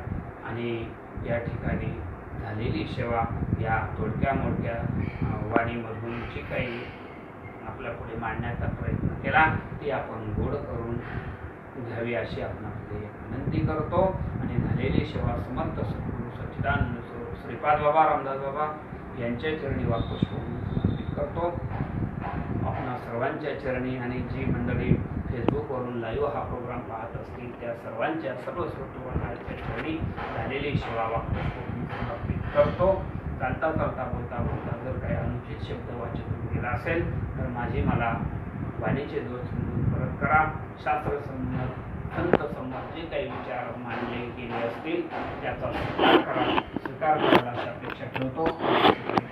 आणि या ठिकाणी झालेली सेवा या थोडक्या मोठ्या वाणीमधून जी काही आपल्या पुढे मांडण्याचा प्रयत्न केला ती आपण गोड करून घ्यावी अशी आपणाकडे विनंती करतो आणि झालेली सेवा समर्थ सद्गुरू सच्चिदानंद स्वरूप श्रीपाद बाबा रामदास बाबा यांच्या चरणी वापुष्प समर्पित करतो. आपणा सर्वांच्या चरणी आणि जी मंडळी फेसबुकवरून लाईव्ह हा प्रोग्राम पाहत असतील त्या सर्वांच्या सर्व श्रोतृवर्गाच्या चरणी झालेली सेवा वापुष्प समर्पित करतो. चालता चालता बोलता बोलता जर काही अनुचित शब्द वाचून गेला असेल तर मला वाणीचे दोष समजून परत करा. शास्त्र संमत संत संमत जे काही विचार मांडले गेले असतील त्याचा स्वीकार करायला अशी अपेक्षा ठेवतो.